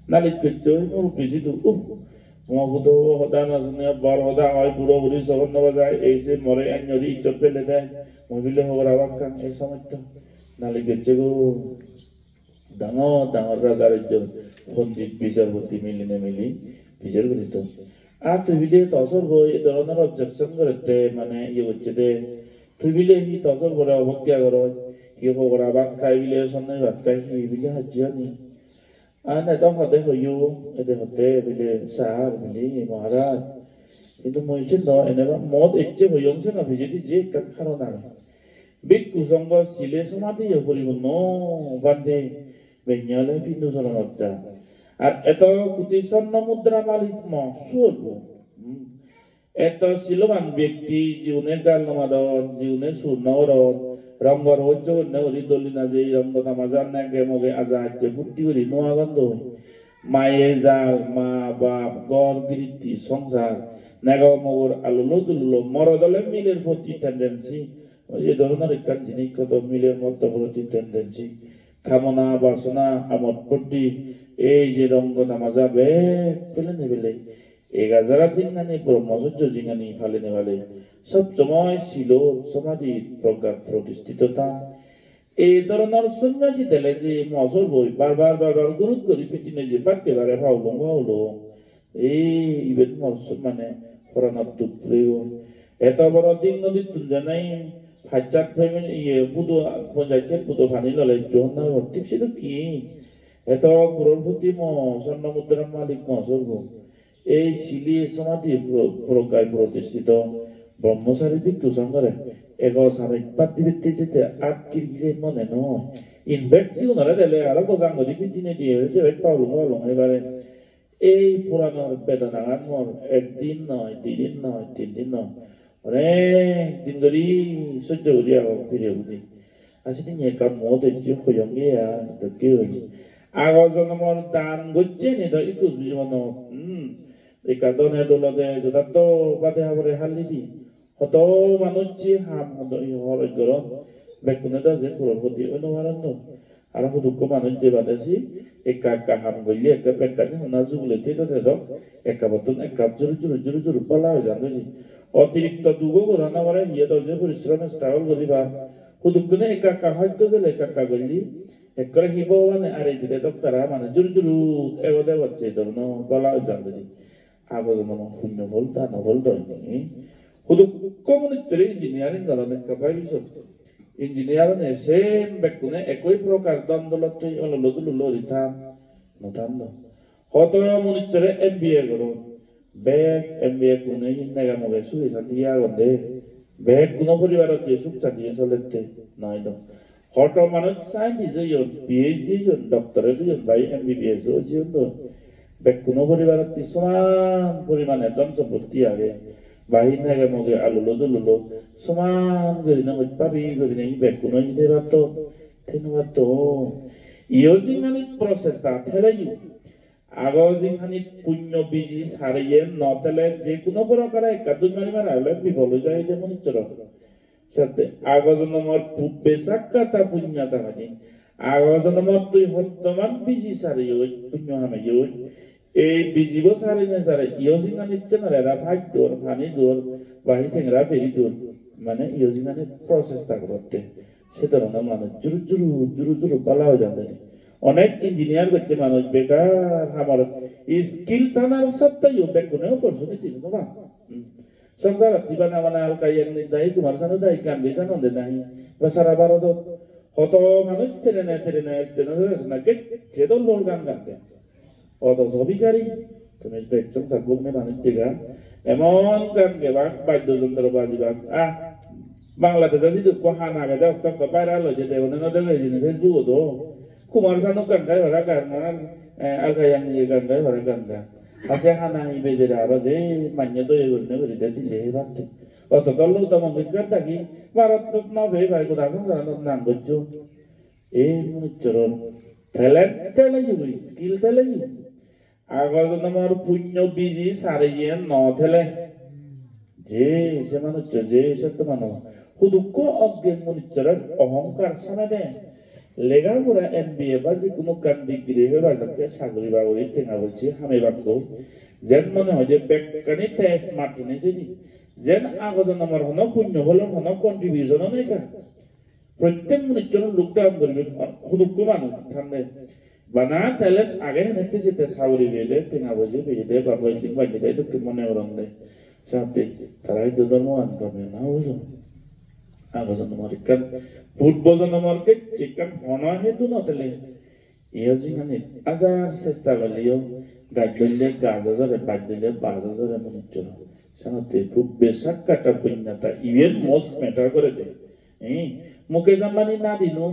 নালিত গেছো বেশি তো মহবুদ হদা নাজনে বর হদা হয় বুড়ো বুড়ি সবন্ন বাজায় এই যে মরে আঞ্জরি ইজ্জত পেলে দেয় মহিলে হোগরা বাক্কা এই সময়টা নালিত গেছে গো ডাঙর রাজার ইজ্জত পণ্ডিত বিচারপতি মিলি বিচার করিত আর তুই বিলে তসর বই এ ধরনের অবজেকশন করতে মানে ইয়ে হচ্ছে দে তুই বিলে হি তসর বলে অবজ্ঞা কর হি হোগরা ভাত খাই বিলে সন্ধ্যে ভাত খাই হি বিলে হাজিয়া নি আর এটা হতে হইও এতে হতে বিলে সাহার বিলে মহারাজ কিন্তু মইছে ন এনেবা মদ ইচ্ছে হইংছে না ভিজিটি যে কারণ আর বিক্ষু সংঘ সিলে সমাধি করিব ন বান্ধে বেঞ্জালে পিন্দু চলনজ্জা আর এত কোটি স্বর্ণ মুদ্রা মালিক মসুর এত শিলবান ব্যক্তি জীবনের গালনমাদন জীবনের সুর্ণরদ রঙ্গর ঐজ্য হরি দলিনা যে রঙ্গ নামাজার নাগে মগে আজা আছে বুদ্ধি করি নোয়া গন্ধ মায়ে জাল মা বাপ গড় গৃতি সংসার নাগা মগর আলুলো দুলুলো মরদলে মিলের প্রতি টেন্ডেন্সি এই ধরনের একটা জিনিস কত মিলের মতো প্রতি টেন্ডেন্সি কামনা বাসনা আমোদ ফুর্তি এই যে রঙ্গ তামাজা বেগ ফেলে নেবেলে এগাজারা জিঙ্গানি ব্রহ্মচর্য জিঙ্গানি ফালে নেবালে সব সময় ছিল সমাধি প্রজ্ঞা প্রতিষ্ঠিততা এই ধরনের সন্ন্যাসী দেলে যে মজর বই বারবার বারবার গুরুত্ব করে পিটিনে যে বাক্যে বারে ভাউলো এই ইভেন মানে পরাণার দুঃখ এত বড় দিন নদীর তুলজানাই ফাইচাক ফ্যামিলি পুদো পঞ্চায়েত পুদো ফানি ললে জোহনা ভর্তি সেটা কি এত করোড়পতি স্বর্ণ মুদ্রার মালিক মহসর্গ এই শিলি সমাধি প্রজ্ঞায় প্রতিষ্ঠিত ব্রহ্মচারী ভিক্ষু সংঘরে এগো সারা ইত্যাদি ভিত্তি যেতে আটকির গিরে মনে নয় ইনভেক্সি ওনারা দিলে আরো গোজাং গদি পিটিনে দিয়ে হয়েছে পাউলুং এবারে এই পুরানোর বেদনা মোর একদিন নয় দুদিন নয় 3 দিন নয় অনেক দিন ধরে সহ্য করি ফিরে বুঝি আসলে নিয়ে কাম মত যে হইঙ্গে তো কি হইনি আগর জন্মর দান গচ্ছে নি তো একটু জীবন এই কাদনে দলতে যথার্থ বাদে হাবরে হালি দি হত মানুষ যে হাম হরে গরম বেকুনে দা যে করপতি অনুমারণ আর হুদুক মানুষ যে বাদেছি একা একা হাম গইলে একটা বেকানি হনা জুগুলেতে তো দেদক একা বতন একা জুরু পালা হয়ে যাবে অতিরিক্ত দুগো ঘোরানো বারে হিয়ে তো যে পরিশ্রমে স্টাউল করিবা হুদুকনে একা একা হয়তো দিলে একা একা গইলি একরে হিব মানে আর এই দিলে তক তারা মানে জুরু এগোতে বাচ্চে ধরনো পালা হয়ে যাবে আগো যেমন শূন্য বল তা নবল দয়নি হুদুক কমিউনিটি ইঞ্জিনিয়ারিং ধরনের কাপাই বিষয় ইঞ্জিনিয়ারনে সেম বেকুনে একই প্রকার দ্বন্দ্বলত অললদুলুলো রিথাম নতান্ন হত মনিচরে এমবিএ করো বেগ এমবিএ কোনে হিন্নাগা মগে সুই সাদিয়া গদে বেগ কোন পরিবারত যে সুখ সাদিয়ে চলেতে নাই দ হত মানুষ সাইন্টিস্ট জন পিএইচডি জন ডক্টরেট জন বাই এমবিবিএস ও জন বেগ কোন পরিবারত সমান পরিমাণে ধন সম্পত্তি আগে বাহিনাগে মগে আলুলো সমান গরি না পাবি গরি না বেগ কোন হিতে বাতো থেনবাতো ইয়োজিংখানি প্রসেসটা থেলাইও আগজিংখানি পুণ্য বীজি সারিয়ে নতেলে যে কোনো প্রকারে একাদুই মারি মারালে বিফল হয়ে যায় যে মনিচর সাথে আগজনমর পূর্বে সাক্ষাতা পুণ্যতা মানে আগজনমর তুই হত্যমান বীজি সারিয়ে পুণ্য হামাইও এই বিজিব সারিনে সারে ইয়োজিংখানি চেনারেরা ভাগ দোর ফানি দোর বাহি ঠেংরা বেরি দোর মানে ইয়োজিংখানি প্রসেসটা করতে সে ধরনের মানুষ জুরু পালা হয়ে যাবে অনেক ইঞ্জিনিয়ার করছে মানুষ বেকার আমার স্কিল টানার সত্ত্বেও বেকুনে অপরচুনিটি না সংসার দিবানা মানে আলকাই একদিন দায়ী কুমার সানো দায়ী কান বেচা নন্দে নাই বা সারা ভারত হত মানুষ তেরে নেয় না গেছে তো লোর গান গানতে অত সবিকারী তুমি সংসার বুকনে মানুষ দিঘা এমন গান গেবাক বাদ্যযন্ত্র বাজিবাক বাংলাদেশে যদি হানা গেদে অক্টক বাইরে লইছে দেবনে নদে গেছে ফেসবুক তো কুমার সানো গান গায় ওরা গান আলকাই নিয়ে গান গায় ওরা গান গায় আছে হানা বেজে আরো যে মান্য তো এগুলো করে দিলে ভাবতে অত তল্ল তো মঙ্গেশকর থাকি ভারত নবে ভাই কোথা নাম করছো এই মনুচরণ ট্যালেন্ট তেলাইব স্কিল তেলাইব আগর নম্বর পুণ্য বিজি সারিয়ে ন থেলে যে সে মানুষ যে সত্য মানব হুদুক্ষ অজ্ঞান মনুচরের অহংকার শোনা দেয় লেখাপড়া এমবিএ বা যে কোনো কান ডিগ্রি হয়ে বাজারকে চাকরি বাকরি ঠেঙা বলছি হামে বাক্য যেন মনে হয় যে বেকানি স্মার্ট নিয়েছে যেন আগজন আমার হন পুণ্য হলেন হন কন্ট্রিবিউশন নেই প্রত্যেক মনুষ্যের লোকটা করবে হুদুক্ষ মানুষ ঠান্ডে বানা তাহলে আগে হেঁটে যেতে সাউরি বেঁধে ঠেঙা বলছে বেঁধে বা বৈদিক বাজে দেয় তো মনে ওরম দেয় সাথে তারাই তো ধর্ম আনবে না বুঝো আগজন আমার কান পূর্ব জন্মকে চিকাম হনা হেতু নতেলে ইয়োজিংখানি আজার চেষ্টা করলেও গাছ দিলে গাছ হাজারে বাদ দিলে 5,000 মনুষ্য সাথে খুব বেশাক কাটা পুণ্যতা ইভেন মোস্ট ম্যাটার করে দেয় মুকেশ আম্বানি না দিনো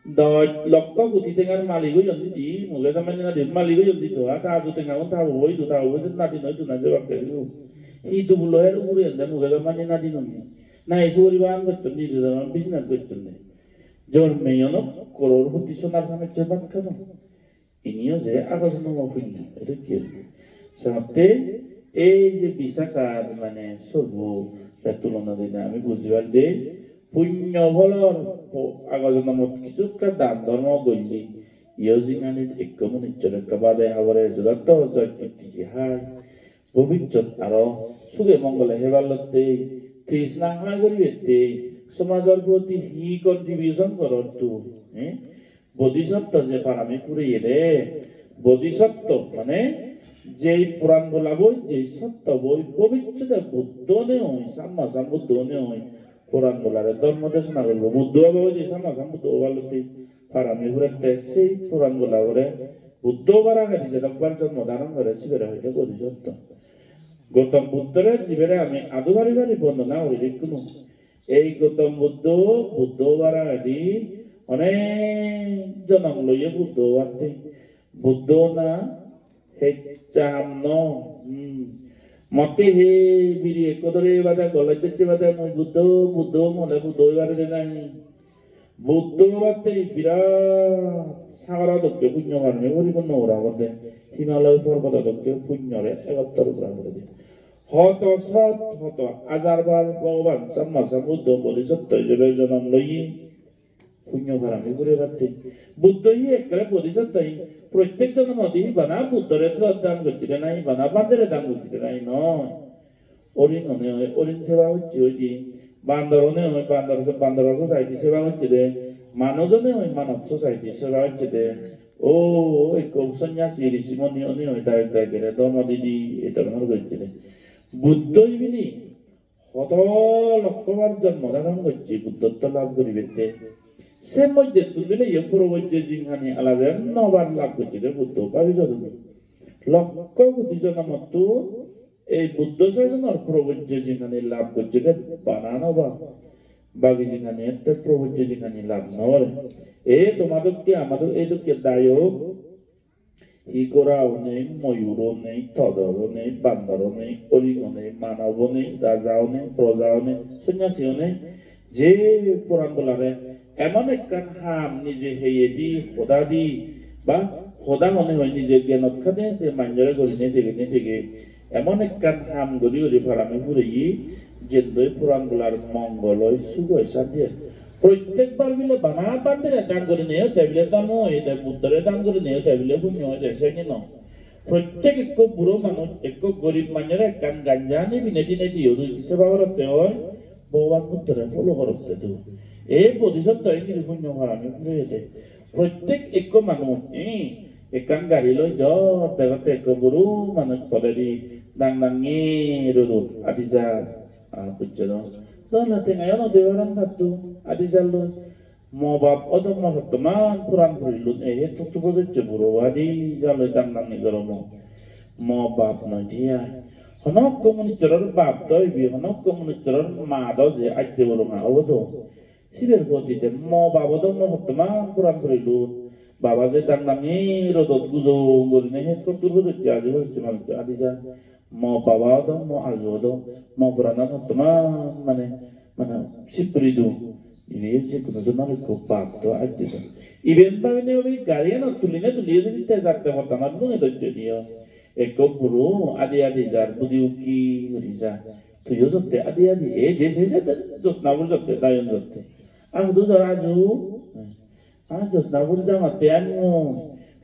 10 লক্ষ কোটি টাকার মালিক হইছেন দি মুকেশ আম্বানি না দিন মালিক হইছেন দি তো তা যদি না তা হই তো না দিন হইতো না যে বাক্যে হি তো বলো এর উড়ে না মুকেশ আম্বানি না দিনো না এই পরিবার করতেন নিজেদের বিজনেস করতেন জন্মেয়ন করোড়পতি সোনার সামনে চেপাত কেন ইনিও যে আগজন অভিন্ন এটা কি সাথে এই যে বিশাখার মানে সর্ব তুলনা দিনে আমি বুঝিবার দে পুণ্য ফলৰ আগজনমত কিছুকা দান ধৰ্ম গল্লি ইয়জিঙানিত একমনিচ্ছৰ কাবাদে হাবৰে যুদাত্ত জয়কীৰ্তি হাই ভৱিষ্যত আৰু সুখে মংগলে হেবালতে তৃষ্ণা হয় কৰিবে সমাজৰ প্ৰতি হি কন্ট্ৰিবিউশন কৰতো বোধিসত্ত্ব যে পারামি পুরিয়ে দে বোধিসত্ত্ব মানে যেই পুরাণ বলা বই যেই সত্য বই পবিত্র বুদ্ধ নে হই সাম্মাসাম বুদ্ধ নে হই পুরাণ বলারে ধর্ম দেশনা করবো বুদ্ধ বই যে সাম্মাসাম বুদ্ধ বলতে পারামি পুরাতে সেই পুরাণ বলা বলে বুদ্ধ বারা গেছে যে একবার জন্ম ধারণ করে শিবেরা হইতে বোধিসত্ত্ব গৌতম বুদ্ধরে জীবেরে আমি আদু বাড়ি বাড়ি বন্দনা করি কোনো এই গৌতম বুদ্ধ বুদ্ধ বারা গেছি অনেক জনম লইয়ে বুদ্ধ বাড়তে বুদ্ধ না হেচ্চাম ন মতে হে বিরি একদরে বাদা গলায় দিচ্ছে বাদা মই বুদ্ধ বুদ্ধ মনে বুদ্ধ বাড়ে দে নাই বুদ্ধ বাড়তে বিরাট সাগরা দক্ষে পুণ্য বাড়বে পরিপূর্ণ ওরা বলতে হিমালয় পর্বত দক্ষে পুণ্যরে একাত্তর ওরা করে দেয় হত সৎ হত হাজারবার ভগবান সাম্মাসা বুদ্ধ বোধিসত্ত্ব হিসেবে জন্ম লইয়ে পুণ্য ভারামি করে বাড়তে বুদ্ধই একটা বোধিসত্ত্বই প্রত্যেক জন্মদি বানা বুদ্ধরে দান করছিলেন নাই বানা বান্ধের দান করছিলেন নাই নয় অরিন অনে হয় অরিন সেবা হচ্ছে ওই যে বান্দর অনে হয় বান্দর সোসাইটি সেবা হচ্ছে দে মানুষজনে হয় মানব সোসাইটি সেবা হচ্ছে দে ও এক সন্ন্যাসী ঋষিমণি অনে হয় ডাইরেক্ট ডাইরেক্ট ধর্ম দিদি এটা মনে করছিলেন বুদ্ধই বিনি শত লক্ষবার জন্ম ধারণ করছে বুদ্ধত্ব লাভ করিবে সে মধ্যে তুমি প্রবজ্য জিংহানি আলাদা নবার লাভ করছিল বুদ্ধ ভাবিছ তুমি লক্ষ কোটি জনমতো এই বুদ্ধ শাসনের প্রবজ্য জিংহানি লাভ করছিল বানানো বা বাকি জিংহানি একটা প্রবজ্য জিংহানি লাভ নয় এ তোমাদেরকে আমাদের এদেরকে দায়ক হি করাও নেই ময়ূরও নেই তদরও নেই বান্দরও নেই অরিণও নেই মানবও নেই রাজাও নেই প্রজাও নেই সন্ন্যাসীও নেই যে পুরাণ বলারে এমন একখান হাম নিজে হেয়ে দি সদা দি বা সদা মনে হয় নিজে জ্ঞানত খানে মাঞ্জরে গড়িনে থেকে এমন একখান হাম গড়ি গড়ি ফারামি ঘুরে যেদই পুরাণ বলার মঙ্গলয় সুগয় সাধিয়ে প্রত্যেকবার বিলে বানা বান্ধে দান করে নেও টেবিলে দান হয় বুদ্ধরে দান করে নেও টেবিলে পুণ্য হয় দেশে কেন প্রত্যেক এক বুড়ো মানুষ এক গরিব মানুষের একখান গাঞ্জা নিবি নেটি নেটি সেবা করতে হয় ভগবান বুদ্ধরে ফলো করতে দেব এই বোধিসত্ত্ব কিন্তু পুণ্য হারামি ঘুরে দে প্রত্যেক এক মানুষ একখান গাড়ি লই যত দেখাতে এক বুড়ো মানুষ পদেরি ডাং ডাঙে রোদ আদি যা বুঝছে না টেঙায় দেওয়ারান থাকতো আদি জাল লই ম বাপ অদম সত্যমান পুরাণ ফুরিল হে তুকটু প্রযোজ্য বুড়ো আদি জালই ডাং ডাঙে গরম ম বাপ নয় দিয়া হনক কমিউনিস্টর বাপ দইবি হনক কমিউনিস্টর মা দাও যে আইতে বলো মা অবধ শিবের গতিতে ম বাবা দম বর্তমান পুরাণ করিল বাবা যে ডাং ডাঙে রোদত গুজো গরিনে হে তুকটু প্রযোজ্য আজি হচ্ছে মানুষ আদি যা ম বাবা দম ম আজো দম ম পুরাণ বর্তমান মানে মানে শিবরিদু ইবে যে কোনো জন্য খুব বাপ তো আইতে ইভেন ভাবিনে ওই গাড়িয়া না তুলিনে তুলিয়ে যদি তে যাতে বর্তমান নুনে ধৈর্য দিও এক বুড়ো আদি আদি যার বুদ্ধি উকি যা তুইও সত্যি আদি আদি এ যে শেষে জোসনাবুর সত্যি দায়ন সত্যি আর দুজন আজু আর জোসনাবুর জামাতে আনো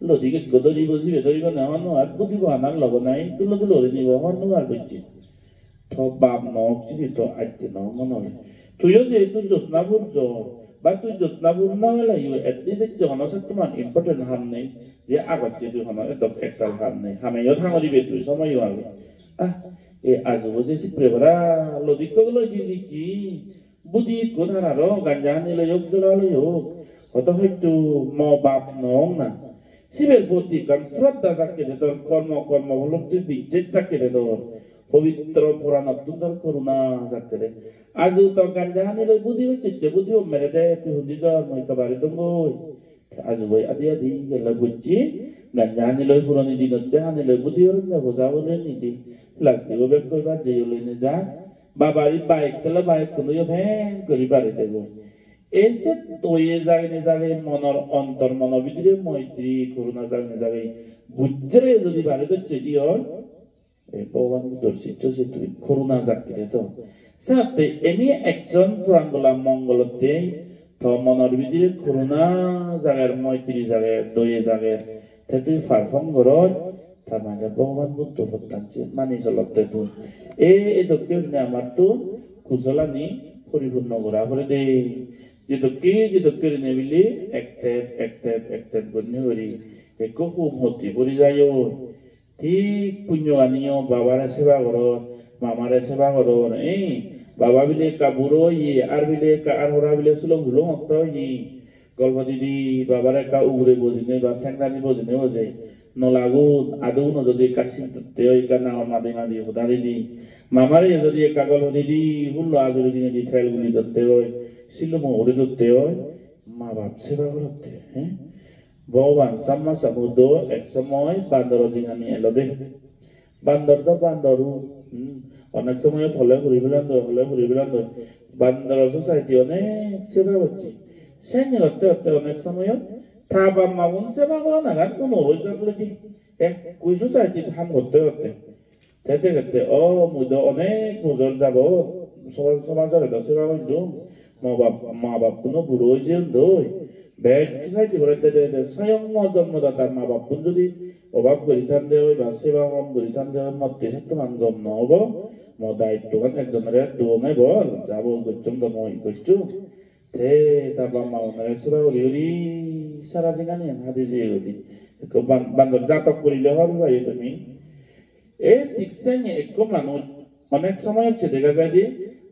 লদিকে গদরি বসিবে ধরিব না হন আর বুদ্ধি বানার লগ নাই তুলো তুলো নিব হন আর বুঝছি তো বাপ নকছিবি তো আইতে ন মনে হয় তুইও যেহেতু জোসনাবুর জ্বর বা তুই জোসনাবুর না হলে এটলিস্ট জনসত্তমান ইম্পর্টেন্ট হাম নেই যে আগত যে তুই হনো এত একটা হাম নেই হামেও থাঙরিবে তুই সময়ও আগে এ আজ বসে প্রেভরা লদিক লই দিচ্ছি বুদ্ধি কোথার আরো গাঞ্জা নিলে যোগ জোড়ালে হোক হত হয়তো ম বাপ নং না শিবের প্রতি কারণ শ্রদ্ধা থাকে দে তোর কর্ম কর্ম হল তুই বিচ্ছেদ থাকে দে তোর পবিত্র পুরাণ তোর করুণা থাকে দে আজ তো গাঞ্জা নিলে বুদ্ধি হচ্ছে বুদ্ধি মেরে দে তুই হুদি যা মই কবারে দঙ্গই আজ বই আদি আদি গেল বুঝছি গাঞ্জা নিলে পুরানি দিন হচ্ছে হানিলে বুদ্ধি হল না বোঝা বলে নিদি প্লাস্টিক ব্যাগ কইবা যে লইনে যা বাবারি বাইক তেলে বাইক কোনো ভ্যান করি পারে দেব এসে তৈয়ে যাবে যাবে মনের অন্তর মন ভিতরে মৈত্রী করুণা যাবে যাবে বুঝরে যদি বাড়ি করছে দিও এই ভগবান বুদ্ধর শিষ্য সে তুই করুণা জাকিরে তো সাথে এনি একজন পুরাণগুলা মঙ্গলতে তো মনের ভিতরে করুণা জায়গার মৈত্রী জায়গায় দয়ে জায়গায় তে তুই পারফর্ম করত তার মানে ভগবান বুদ্ধ হত্যাঞ্চে মানি চলতে তুই এই দক্ষিণ আমার তো কুশলানি পরিপূর্ণ করা করে দে যে দক্ষিণ নেবিলি একটা গণ্য করি একো খুব হতি পরি যায় ঠিক পুণ্য আনিও বাবারে সেবা করো মামারে সেবা করো এই বাবা বিলে কা বুড়ো আর বিলে কা আর হরা বিলে সুলং ঝুলং অক্ত গল্প দিদি বাবারে কা উগরে বজিনে বা ঠেংদানি বজিনে বজে নলাগুন আদৌ যদি কাশি তুতে ওই কা না মাদে মাদি হুদা দিদি মামারে যদি কা গল্প দিদি হুল্লো আজুরি দিনে দি ঠেল গুলি ধরতে হয় সিলুমো উড়ে ধরতে হয় মা বাপ সেবা করতে হ্যাঁ ভগবান সাম্মা সমুদ্র এক সময় বান্দর জিঙানি এলো দে বান্দর তো বান্দরু অনেক সময় হলে ঘুরি ফেলান বান্দর সোসাইটি অনেক সেবা করছে সেই করতে করতে অনেক সময় থাবা মাগুন সেবা করা নাগাদ কোনো হয়ে কি এক কুই সোসাইটি ধাম করতে করতে খেতে খেতে মুই তো অনেক নজর যাব সমাজের সেবা করলো মা বাপ কোনো বুড়ো হয়েছে দই বেশ সোসাইটি করে স্বয়ং জন্মদাতার মা বাপ যদি অভাব করি থান দেয় বা সেবা কম করি থান দেয় মধ্যে তোমার গম নহব মো দায়িত্ব একজনের দুমে বল যাব গচ্ছম তো মই গচ্ছু তে তারপর মাউনারে সেবা করি ওরি সারা জিগানি হাতে যে গতি বান্দর জাতক করিলে হবে ভাই তুমি এই ঠিকছে এক মানুষ অনেক সময় হচ্ছে দেখা যায় যে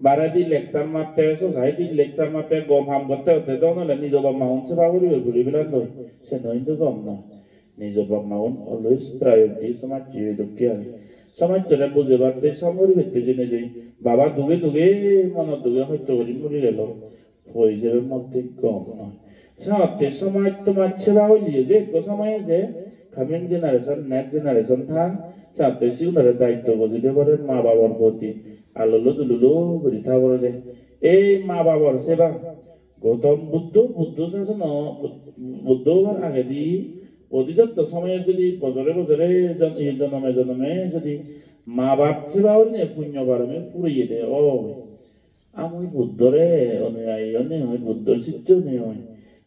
বারাদি লেকচার মারতে সোসাইটি লেকচার মারতে গম হাম করতে হতে তো নহলে নিজ বাপ মাউন সেবা করি ঘুরি বিলান নয় সে নয় তো গম নয় নিজ বাপ মাউন অলওয়েজ প্রায়োরিটি সমাজ জীবে দুঃখী আগে সমাজ চলে বুঝে পারতে সময় ভিত্তি জেনে যাই বাবা দুগে মনত দুগে হয়তো করি মরি গেল হয়ে যাবে মধ্যে কম নয় সাথে সমাজ তোমার সেবা হইলিয়ে যে এক সময় যে কামিং জেনারেশন নেক্সট জেনারেশন থান সাথে সিউনারের দায়িত্ব বুঝিতে পারেন মা বাবার প্রতি আলোলো দুলুলো করি থাকবে এই মা বাবার সেবা গৌতম বুদ্ধ শাসন বুদ্ধ আগে দি অধিযত্ত সময়ে যদি বছরে জন্মে যদি মা বাপ সেবা হলে পুণ্য বারমে পুড়িয়ে দেয় আমি বুদ্ধরে অনুযায়ী হয় বুদ্ধর শিষ্য হয়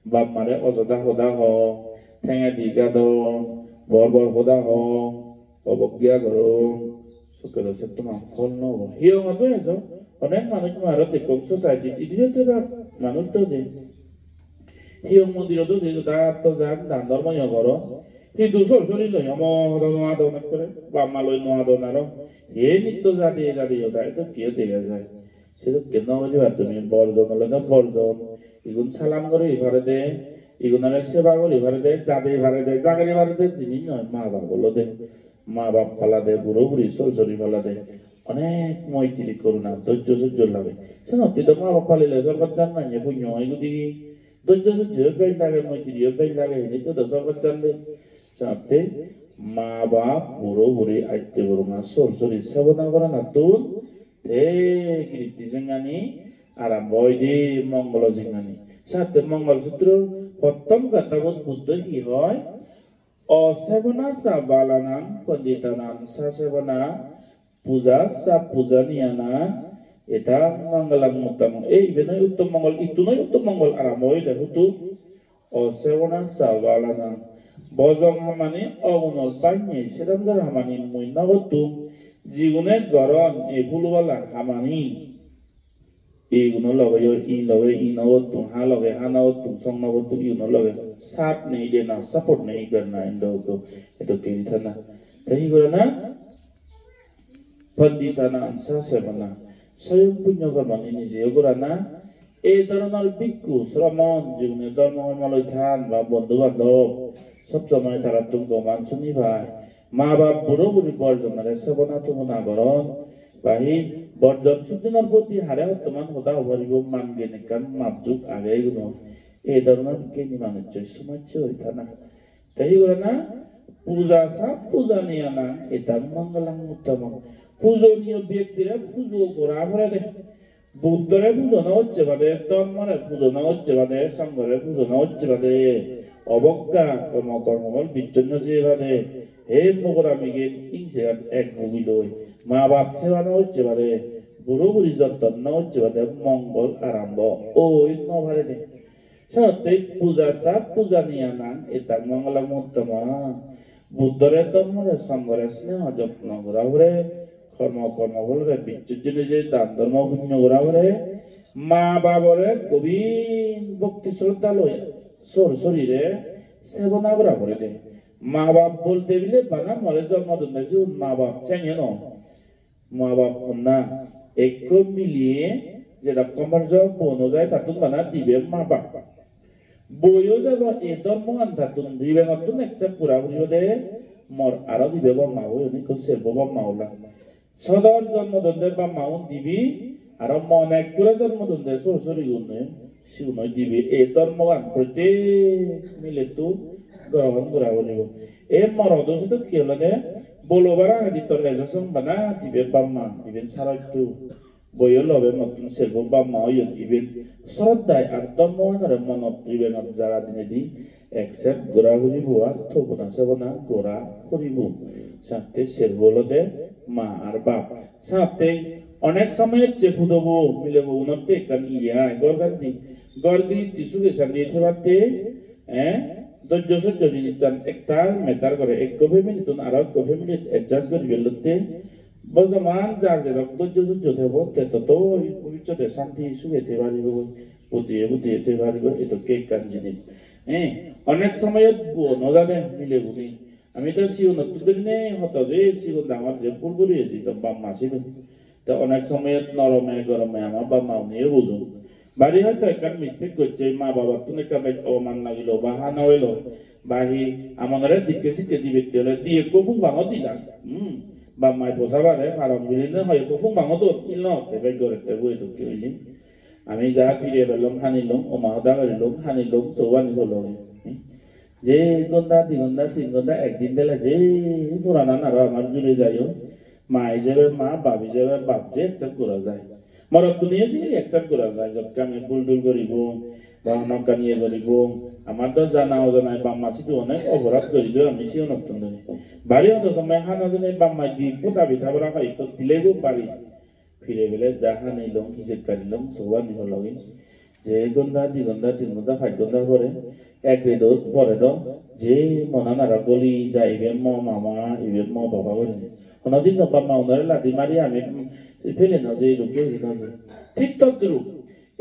বাপ মারে অযথা সদা হ ঠেঙে দি গাদ বর সদা হ অবজ্ঞা করো সকল তোমার ফল নব হিয় মতো আছো অনেক মানুষ মারত দেখুন সোসাইটি ইডিয়তে মানুষ তো যে হিয় মন্দিরতো যে তো যাক দান ধর্ম কর কিন্তু সরসরি লই নোয়া দৌনত করে বাম্মা লই নোয়া দৌনার এ নিত্য জাতি ওটা এটা কেউ দেখা যায় সেটা কেন বুঝবা তুমি বর্জন হলে না বর্জন ইগুন সালাম করে এভারে দে ইগুনারে সেবা করে এভারে দে যাবে এভারে দে জাগের এভারে দে জিনিস নয় মা বাপ বলো দে মা বাপ ফালা দে বুড়ো বুড়ি সরসরি ফালা দে অনেক মৈত্রী করুণা ধৈর্য লাগে সে নতি তো মা বাপ ফালিলে সরকার জান নাই পুণ্য এগুলি ধৈর্য বেশ লাগে মৈত্রীও বেশ লাগে তো সরকার জানলে সাথে মা বাপ বুড়ো বুড়ি আইতে বুড়ো মা সরসরি সেবনা করা না তুন তে কীর্তি জিঙ্গানি আরম্ভ হয় দি মঙ্গল জিঙ্গানি সাথে মঙ্গলসূত্র প্রথম কথাবোধ বুদ্ধ কি হয় অসেবনা সা বালানাং পণ্ডিতানাং সা সেবনা পূজা সা পূজনীয়ানা এটা মঙ্গলাং উত্তম এই নয় উত্তম মঙ্গল ইতু নয় উত্তম মঙ্গল আরম্ভ হয়ে যায় হুতু অসেবনা সা বালানাং বজং হামানি অগুণল পাইনি সেরম ধর হামানি মুই নগতুম জীবনে গরম এই ফুলওয়ালা হামানি এইগুলো লগে ই নগতুম হা লগে হা নগতুম সং নগতুম ইগুলো লগে साथ नहीं देना सपोर्ट नहीं करना इन लोगों को ये तो कही था ना कही करो ना पंडिताना अंसा से बना स्वयं पुण्य कर्म निजे करा ना এই ধরনের ভিক্ষু শ্রমণ জীবনে ধর্ম মালয় বা বন্ধু বান্ধব সব সময় তারা তুমি মান শুনি ভাই মা বাপ বুড়ো বুড়ি বর্জনের সেবনা তুমনা গরম বাহি বর্জন সুদিনের প্রতি হারে বর্তমান হতা হবারিব মান জ্ঞান কান মাপযুগ আগে গুণ এই ধরনের বিজ্ঞানী মানুষ সমাজ হইতা না তাই করে না পূজা সব পূজা নিয়ে না এটা মঙ্গলাং উত্তম পূজনীয় ব্যক্তিরা পুজো করা ভরে দে বুদ্ধরে পূজনা হচ্ছে বাদে ধর্মরে পূজনা হচ্ছে বাদে সংঘরে পূজনা হচ্ছে বাদে অবজ্ঞা কর্মফল বিচ্ছিন্ন যে বাদে হে মোগরামিকে ইংসে এক ভুগিলই মা বাপ সেবানো হচ্ছে পারে বুড়ো বুড়ি যত্ন হচ্ছে পারে মঙ্গল আরম্ভ ওই নভারে দে সত্যি পূজা সাপ পূজা নিয়ে নান এটা মঙ্গল মুত্তমা বুদ্ধরে ধর্মরে সঙ্গরে স্নেহ যত্ন করা হরে কর্ম কর্ম বলরে বিচ্ছুর যে দান ধর্ম পুণ্য করা হরে মা বাবরে গভীর ভক্তি শ্রদ্ধা লয় শরীরে সেবনা করা করে দে মা বাপ বলতে গেলে বানা মরে জন্মদিন দিয়েছে মা বাপ চাইয়ে ন মা বাপ না এক মিলিয়ে যেটা কমার জব বনো যায় তাতুন বানা দিবে মা বাপ বইও যাব এ ধর্ম আন্ধাতুন দিবে নতুন একসেপ্ট পুরা করিব দে মর আরো দিবে বা মাও অনেক সেরব বা মাওলা সদর জন্মদিন দে বা মাও দিবি আর মন এক করে জন্মদিন দে সরসরি গুণে শিউনয় দিবি এ ধর্ম আন প্রত্যেক মিলে তো গ্রহণ করা করিব এ মরদ সাথে কি হলো দে বলবার আগে দিতর রেজসং বানা দিবে বা মা দিবেন সারা একটু বইও লবে নতুন সেরব বা মাও দিবেন শ্রদ্ধায় আর ধর্মের মনত দিবেন যারা দিনে দি একসেপ্ট গোড়া করিব আর থবনা সেবনা গোড়া করিব সাথে সেরব হলো দে মা আর বাপ সাথে অনেক সময় যে ফুদব মিলেব উন্নতে কান ইয়া গর্দি টিসুকে সারিয়ে থেবাতে ধৈর্য সহ্য জিনিস একটা মেটার করে এক কফে মিনিট আর এক কফে মিনিট অ্যাডজাস্ট করে বেলতে বর্তমান যার যে ধৈর্য সহ্য থেব তে তত ভবিষ্যতে শান্তি সুখে তে পারিব বুদ্ধিয়ে বুদ্ধিয়ে তে পারিব এটা কেক কান জিনিস অনেক সময় নজানে মিলে বুনি আমি তো সিও নতুনে হতো যে সিও ডাঙর যে ফুল করিয়েছি তো বাম্মা ছিল তো অনেক সময় নরমে গরমে আমার বা মাও নিয়ে বুঝুন বাড়ি হয়তো একটা মিস্টেক করছে মা বাবা তুমি একটা অমান লাগিল বা হানা হইল বাহি আমাদের দিকে শিখে দিবে দিয়ে কবুং বাঙো দিলাম বা মাই পোষাবারে ফারম বিলিনে হয় কবুং বাঙো তো ইল নতে গড়ে বই তো কি হইলি আমি যা ফিরে পেলাম হানিলাম ও মাহদা করিলাম হানিলাম চৌবানি হলো যে ঘন্টা 2 ঘন্টা 3 ঘন্টা একদিন দিলে যে পুরানা আর আমার জুড়ে যাইও মা হিসেবে মা বাপ হিসেবে বাপ যে একসেপ্ট করা যায় মরদ দুনিয়া যে একসেপ্ট করা যায় যতকে আমি ভুল করিব বা অনকা নিয়ে করিব আমার তো জানা অজানায় বাম্মা সিটো অনেক অপরাধ করিল আমি সিও নতুন ধরে বাড়ি হতো সময় হানাজনে বাম্মা দি পোতা পিঠা বড়া খাই তো দিলেও বাড়ি ফিরে গেলে যাহা নিলাম হিসেব কাটিলাম সবা নিহ লগে যে ঘন্টা 2 ঘন্টা 3 ঘন্টা 5 ঘন্টা পরে এক রেদত পরে তো যে মনা নারা গলি যাইবে মামা ইবে বাবা করে কোনদিন তো বাম্মা ওনারে লাদি মারি আমি ফেলে না যে লোকে ঠিক তদ্রু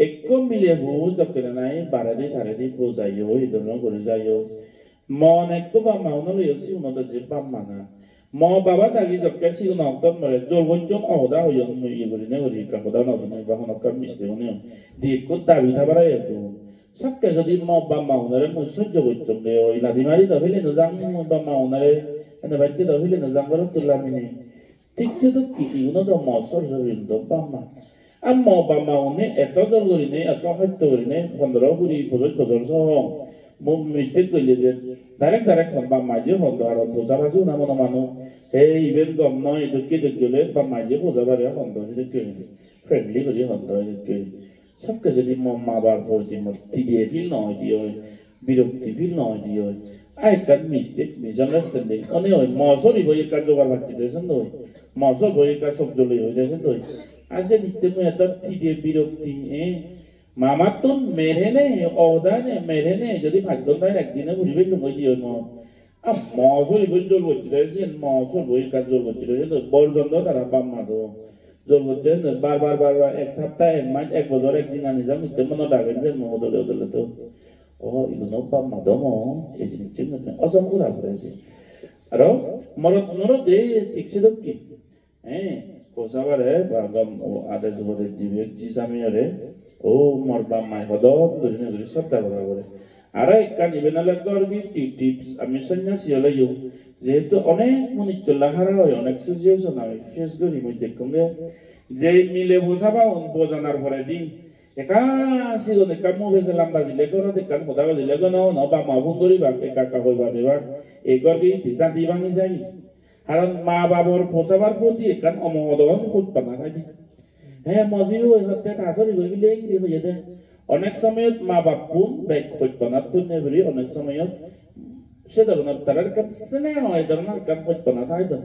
এক মিলে বউ যখন নাই বাড়াদি ধারেদি বোঝাইও এই ধরনের করে যাইও মন এক বাম্মা ওনারে এসি ওনাদের যে বাম্মা না ম বাবা দাগি যখন সিও না অন্তর মরে জলবঞ্চন অহদা হইও ইয়ে করি না করি কাকদা নজনে বা হনকার মিশতে হনে দিয়ে কোন দাবি থাবারাই একটু সবকে যদি ম বাম্মা ওনারে মুই সহ্য করছম দে ওই লাদি মারি তো ফেলে না যাং বাম্মা ওনারে এনে বাইতে তো ফেলে না যাং করে তুললাম নে ঠিক সে তো কি উনো তো মসর শরীর তো বাম্মা আর ম বাম্মা উনি এত জল করি নেই এত হত্যা করি নেই 15-20 বছর সহ মিস্টেক করলে যে ডাইরেক্ট বাম্মা যে হন্দ আর বোঝা বাজু না মনে মানুষ এই ইভেন গম নয় এদিকে গেলে বাম্মা যে বোঝা বাড়ে হন্দ এদিকে ফ্রেন্ডলি করে হন্দ এদিকে সবকে যদি মা বাবার প্রতি দিয়ে ফিল নয় দিয়ে বিরক্তি ফিল নয় দিয়ে I can mistake, misunderstanding. Only oi, mosori boy ka jogar bhakti desan doi. Mosor boy ka sob jole hoi desan doi. Ase nitte mu eta thide birokti মামাতুন মেরে নে ওদা নে মেরে নে যদি ভাগ্যটাই একদিনে ঘুরিবে লুঙ্গি দিও ন আ মসরি বই জল করতে দেন মসর বই কাজ জল করতে দেন বলজন্দ তারা বাম্মা তো জল করতে বার এক সপ্তাহ এক মাস এক বছর একদিন আনি যাও নিতে মনে ডাকেন যে মহদলে ওদলে তো ও ইগুনো বাম্মা দমো এই জিনিস অসম করা পড়েছে আর মরদ দে ঠিকছে তো কি কোসাবারে বাগম ও আদেশ বলে দিবে জিসামিয়ারে ও মোর বাম্মাই হদম গরিনে গরি সত্তা করা করে আর একখান ইবেনালে গর্গি টিপস আমি সন্ন্যাসী হলে যেহেতু অনেক মনিচল্লা হারা হয় অনেক সিচুয়েশন আমি ফেস করি মই দেখুন যে মিলে বোঝাবা বোঝানোর পরে দি একা সিগন একা মুভেছে লাম্বা দিলে করো দেখান কথা দিলে গো ন বাম্মা ফোন করিবা একা কইবা দেবা এই গর্গি তিতা দিবানি যাই কারণ মা বাবার পোষাবার প্রতি একখান অমহদন খুঁজ পানা থাকে হ্যাঁ মজিও হতে তাছাড়ি গই বিলে কি হয়ে যায় অনেক সময় মা বাপ পুন ব্যাগ খোঁজ পানা তো নেবরি অনেক সময় সে ধরনের তার কাম স্নেহ হয় ধরনের কাম করতে না তাই তো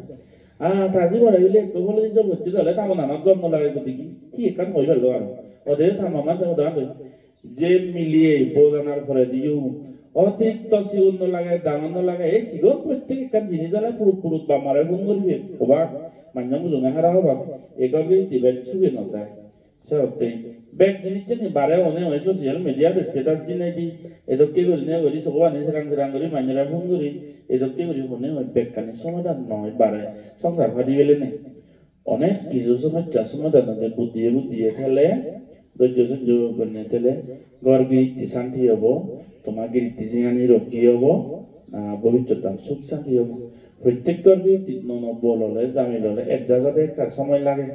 তাজি বলে বলে বলে যে বলছি তাহলে তেমন আমার গন্ধ লাগে গতি কি কাম হয়ে গেল আর ওদের থামা যে মিলিয়ে বোঝানোর পরে দিও অতিরিক্ত সিগন্ধ লাগে দামান্য লাগে এই সিগন প্রত্যেক একটা জিনিস দ্বারা পুরো পুরো বা মারে ফোন করবে অবাক মান্য বুঝুনে হারা হবাক এভাবে দিবেন সুগে নতায় সত্যি ব্যাগ জিনিস জানি বারে অনেক হয় সোশ্যাল মিডিয়া স্ট্যাটাস দিন দি এদকে করি না করি সবাই সেরাং সেরাং করি মাইনেরা ফোন করি এদকে করি হনে হয় ব্যাগ কানে সমাধান নয় বারে সংসার ভাদি বেলে নেই অনেক কিছু সমস্যা সমাধান বুদ্ধিয়ে বুদ্ধিয়ে খেলে ধৈর্য সহ্য করে তেলে ঘর গিরিটি শান্তি হব তোমার গিরিটি জিঙানি রক্ষী হব ভবিষ্যৎ সুখ শান্তি হব প্রত্যেক ঘর গিরিটি বল হলে জামিল হলে এক জায়গাতে একটা সময় লাগে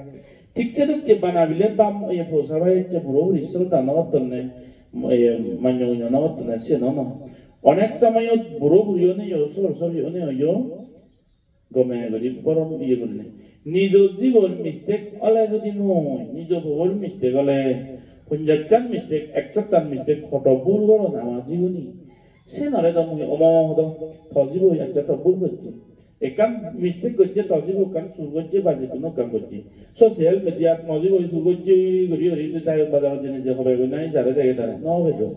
ঠিক সেরকম বানাবিলে বাম পোষাবাই যে বুড়ো ঈশ্বর দানবত মান্য নবত সে অনেক সময় বুড়ো বুড়িও নেই সরসরিও নেই গমে করি পরম ইয়ে করি নিজ জীবন মিস্টেক হলে যদি নয় নিজ ভুল মিস্টেক হলে 50 মিস্টেক 100 মিস্টেক কত ভুল করো না আমার জীবনী সে নরে তো মুই অমহদ থজিব একটা তো ভুল করছি একাম মিস্টেক করছে থজিব কাম সুর করছে বাজে কোনো কাম করছে সোশ্যাল মিডিয়াত মজিব সুর করছে গরি গরি তাই বাজার জিনিস যে হবে নাই যারে দেখে তারে ন হবে তো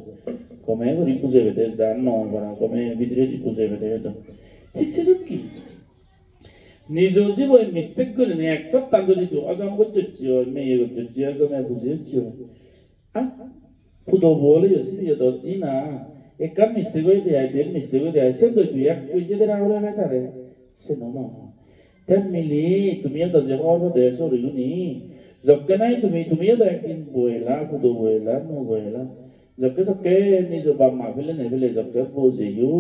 কমে গরি বুঝে বেদে যা ন করা কমে ভিতরে বুঝে বেদে তো ঠিক সেটা কি নিজ জীবন মিস্টেক করে নি 100 যদি তো অজম করছে মেয়ে করছে কমে বুঝে ফুটো বলে সিরিয়ে তো জিনা একাম মিস্টেক করে দেয় দেন মিস্টেক করে দেয় সে তো তুই এক কইছে দে রাউরে বেটারে সে না তেন মিলি তুমিও তো যে হওয়ার দেয় সরিগুনি যকে নাই তুমিও তো একদিন বইলা ফুটো বইলা নো বইলা যকে নিজ বাপ মা ফেলে নে ফেলে যকে বোঝেও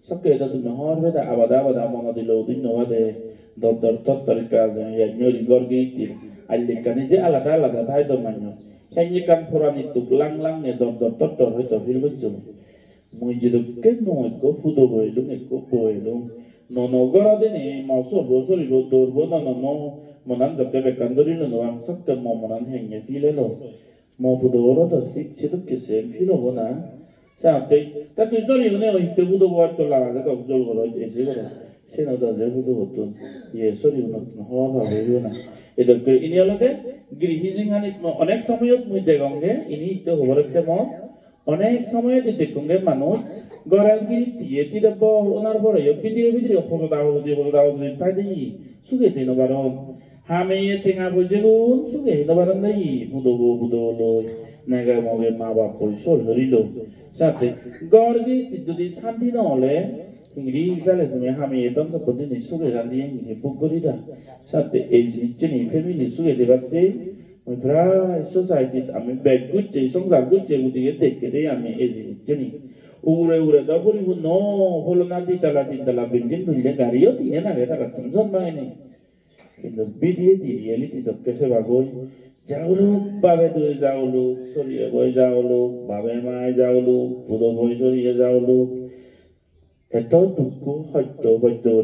সকে তো তুমি হওয়ার বেটা আবাদা মনে দিল ধন্যবাদ দর তরিকা nyori gorgi allikani je alada thai do manyo henyi kan purani tuk lang ne dor hoito filbujjo moi je ke no ko fudo boilung ko boilung no gora de ne maso bosori ro dorbo no monan jakke be kandori no am sakke mo monan henye filelo mo fudo ro to sik chidu ke sem filo bona sa te ta tu sori ne o ite fudo bo to la ga ko jol goro e je goro se no da je fudo botun ye sori no ho ba be na এটা ইনি হলতে গৃহীজিং হানি অনেক সময়ত মুই দেখঙ্গে ইনি তো হবরতে ম অনেক সময়ত দেখঙ্গে মানুষ গরাল গিরি তিয়েতি দেব ওনার পরে ভিতরে হসদা হসদি তাই দেই সুগে দেন বারণ হামে তেঙা বজেগুন সুগে নবারণ দেই বুদো লই নেগা মগে মা বাপ কই সরজরিল সাথে গর গিরি যদি শান্তি না হলে ইংরি জালে তুমি হামে এতন তো দিন সুগে রান্দি ইংরি বুগরিদা সাথে এই জিনিসনি ফ্যামিলি সুগে দেবাতে ওই প্রায় সোসাইটি আমি ব্যাগ গুচ্ছে সংসার গুচ্ছে গুদিকে দেখতে দেই আমি এই জিনিসনি উড়ে দাও পরিপূর্ণ হলো না তিনতলা বিল্ডিং তুললে গাড়িও তিনে না রে তারা তিনজন মানে কিন্তু বিডিয়ে দি রিয়েলিটি সব কেসে বাগই যাওলুক বাবে দুই যাওলুক সরিয়ে বই যাওলুক বাবে মায় যাওলুক বুধো বই সরিয়ে যাওলুক এত দুঃখ সত্য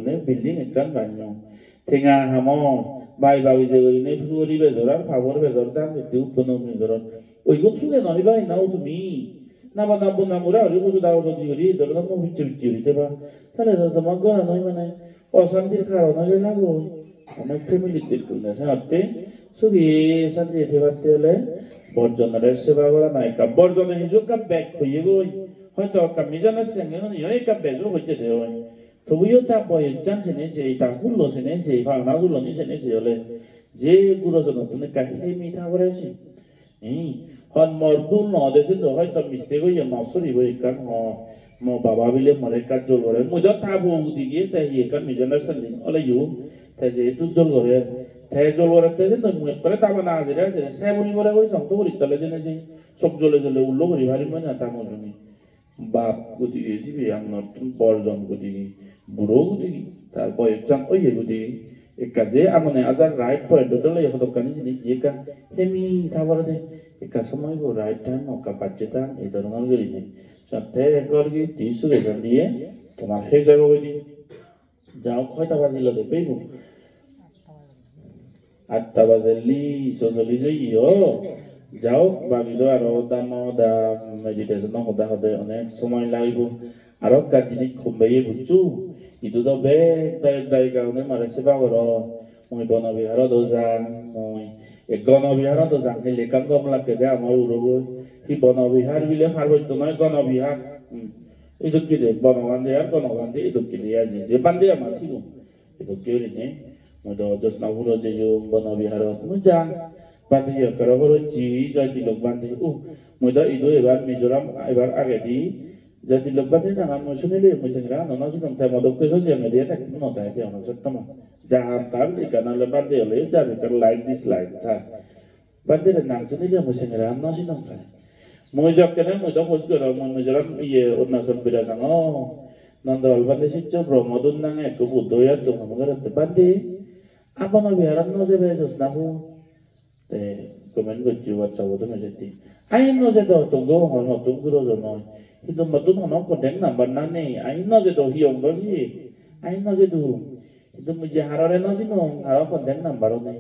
নে বিল্ডিং একান বান্য ঠেঙা হামর বাই বাবি যে নে ফুরি বেজর আর ফাবর বেজর দাম যেতে উৎপন্ন মিজরত ওইগুলো সুগে নয় ভাই নাও তুমি নাবা নামুরা হরি হসু দাও যদি হরি ধরো না বিচ্ছি হরিতে বা তাহলে তো তোমার গড়া নয় মানে অশান্তির কারণ হলে লাগো অনেক ফ্যামিলি দেখুন না সাথে সুগি শান্তি যেতে পারতে হলে বর্জনের সেবা করা নাই কা বর্জনে হিজুক কা ব্যাগ হইয়ে গই হয়তো কা মিজানাস তেঙ্গে ননি এই কা বেজো হইতে দেও তবুও তা বয়ে জানছে নে যে তা হুল্লো সে নে যে ভাঙনা হুল্লো নি সে নে যে হলে যে গুরুজন তুমি কাহিনী মিঠা করেছি হন মোর ভুল ন দেশে তো হয়তো মিস্টেক হইয়া নসরি বই কান মো বাবা বিলে মরে কাজ জল করে মুই তো তা বউ দিকে তাই একান মিজান্ডারস্ট্যান্ডিং অলে ইউ তাই যে একটু জল করে তাই জল করে তাই যে মুই করে তাবা না আছে রে সে বলি বলে কই সন্ত বলি তলে জেনে যে সব জলে উল্লো করি ভারি মানে তা মজনি বাপ গুদি গেছি বে আমনার বর্জন গুদি বুড়ো গুদি তারপর একজন ওই গুদি একাজে আমনে আজার রাইট পয়েন্ট দলে হদকানি জিনি যে কা হেমি থাবার দে একা সময় গো রাইট টাইম ওকা বাচ্চাটা এই ধরনের গরি নেই সাথে একরগি 30 রেজান দিয়ে তোমার হয়ে যাবে ওই দিন যাও কয়টা বাজিল দেবে গো 8টা বাজলি সজলি যাইও যাও বাবিলো আর দাম মেডিটেশন হতে অনেক সময় লাগিব Aro kajini kumbaye bucu itu do be dai gaune mare seba goro moi bono biharo dojang moi gono biharo dojang hele kangom lakke de amar urobo hi bono bihar bile harbo to noi gono bihar itu kide bono bande ar gono bande itu kide ya je bande amar sigu itu kiri ne moi do josna huro je yo bono biharo mujang bande yo karo huro ji jadi lok bande moi do itu ebar mizoram ebar age di jadi lebat ini jangan musuhnya dia musuhnya nona sih nonton modok kesos yang dia tak nonton aja orang setama jangan tahu karena lebat dia leh jadi kan like dislike ta bande nang sini dia musuhnya nona sih nonton mujak kena mujak kos kera mujaram iye orang nasan beda sango nonton bande sih coba modun nang ek budo ya tuh mengerat bande apa nabi haram nona sih besos nahu komen gue jiwat sawodo menjadi ayo nona sih tuh tunggu hono tunggu rozo nona itu matun hono kodeng nambar nane aino je do hiong do si aino je do itu muje harare no sino haro kodeng nambar one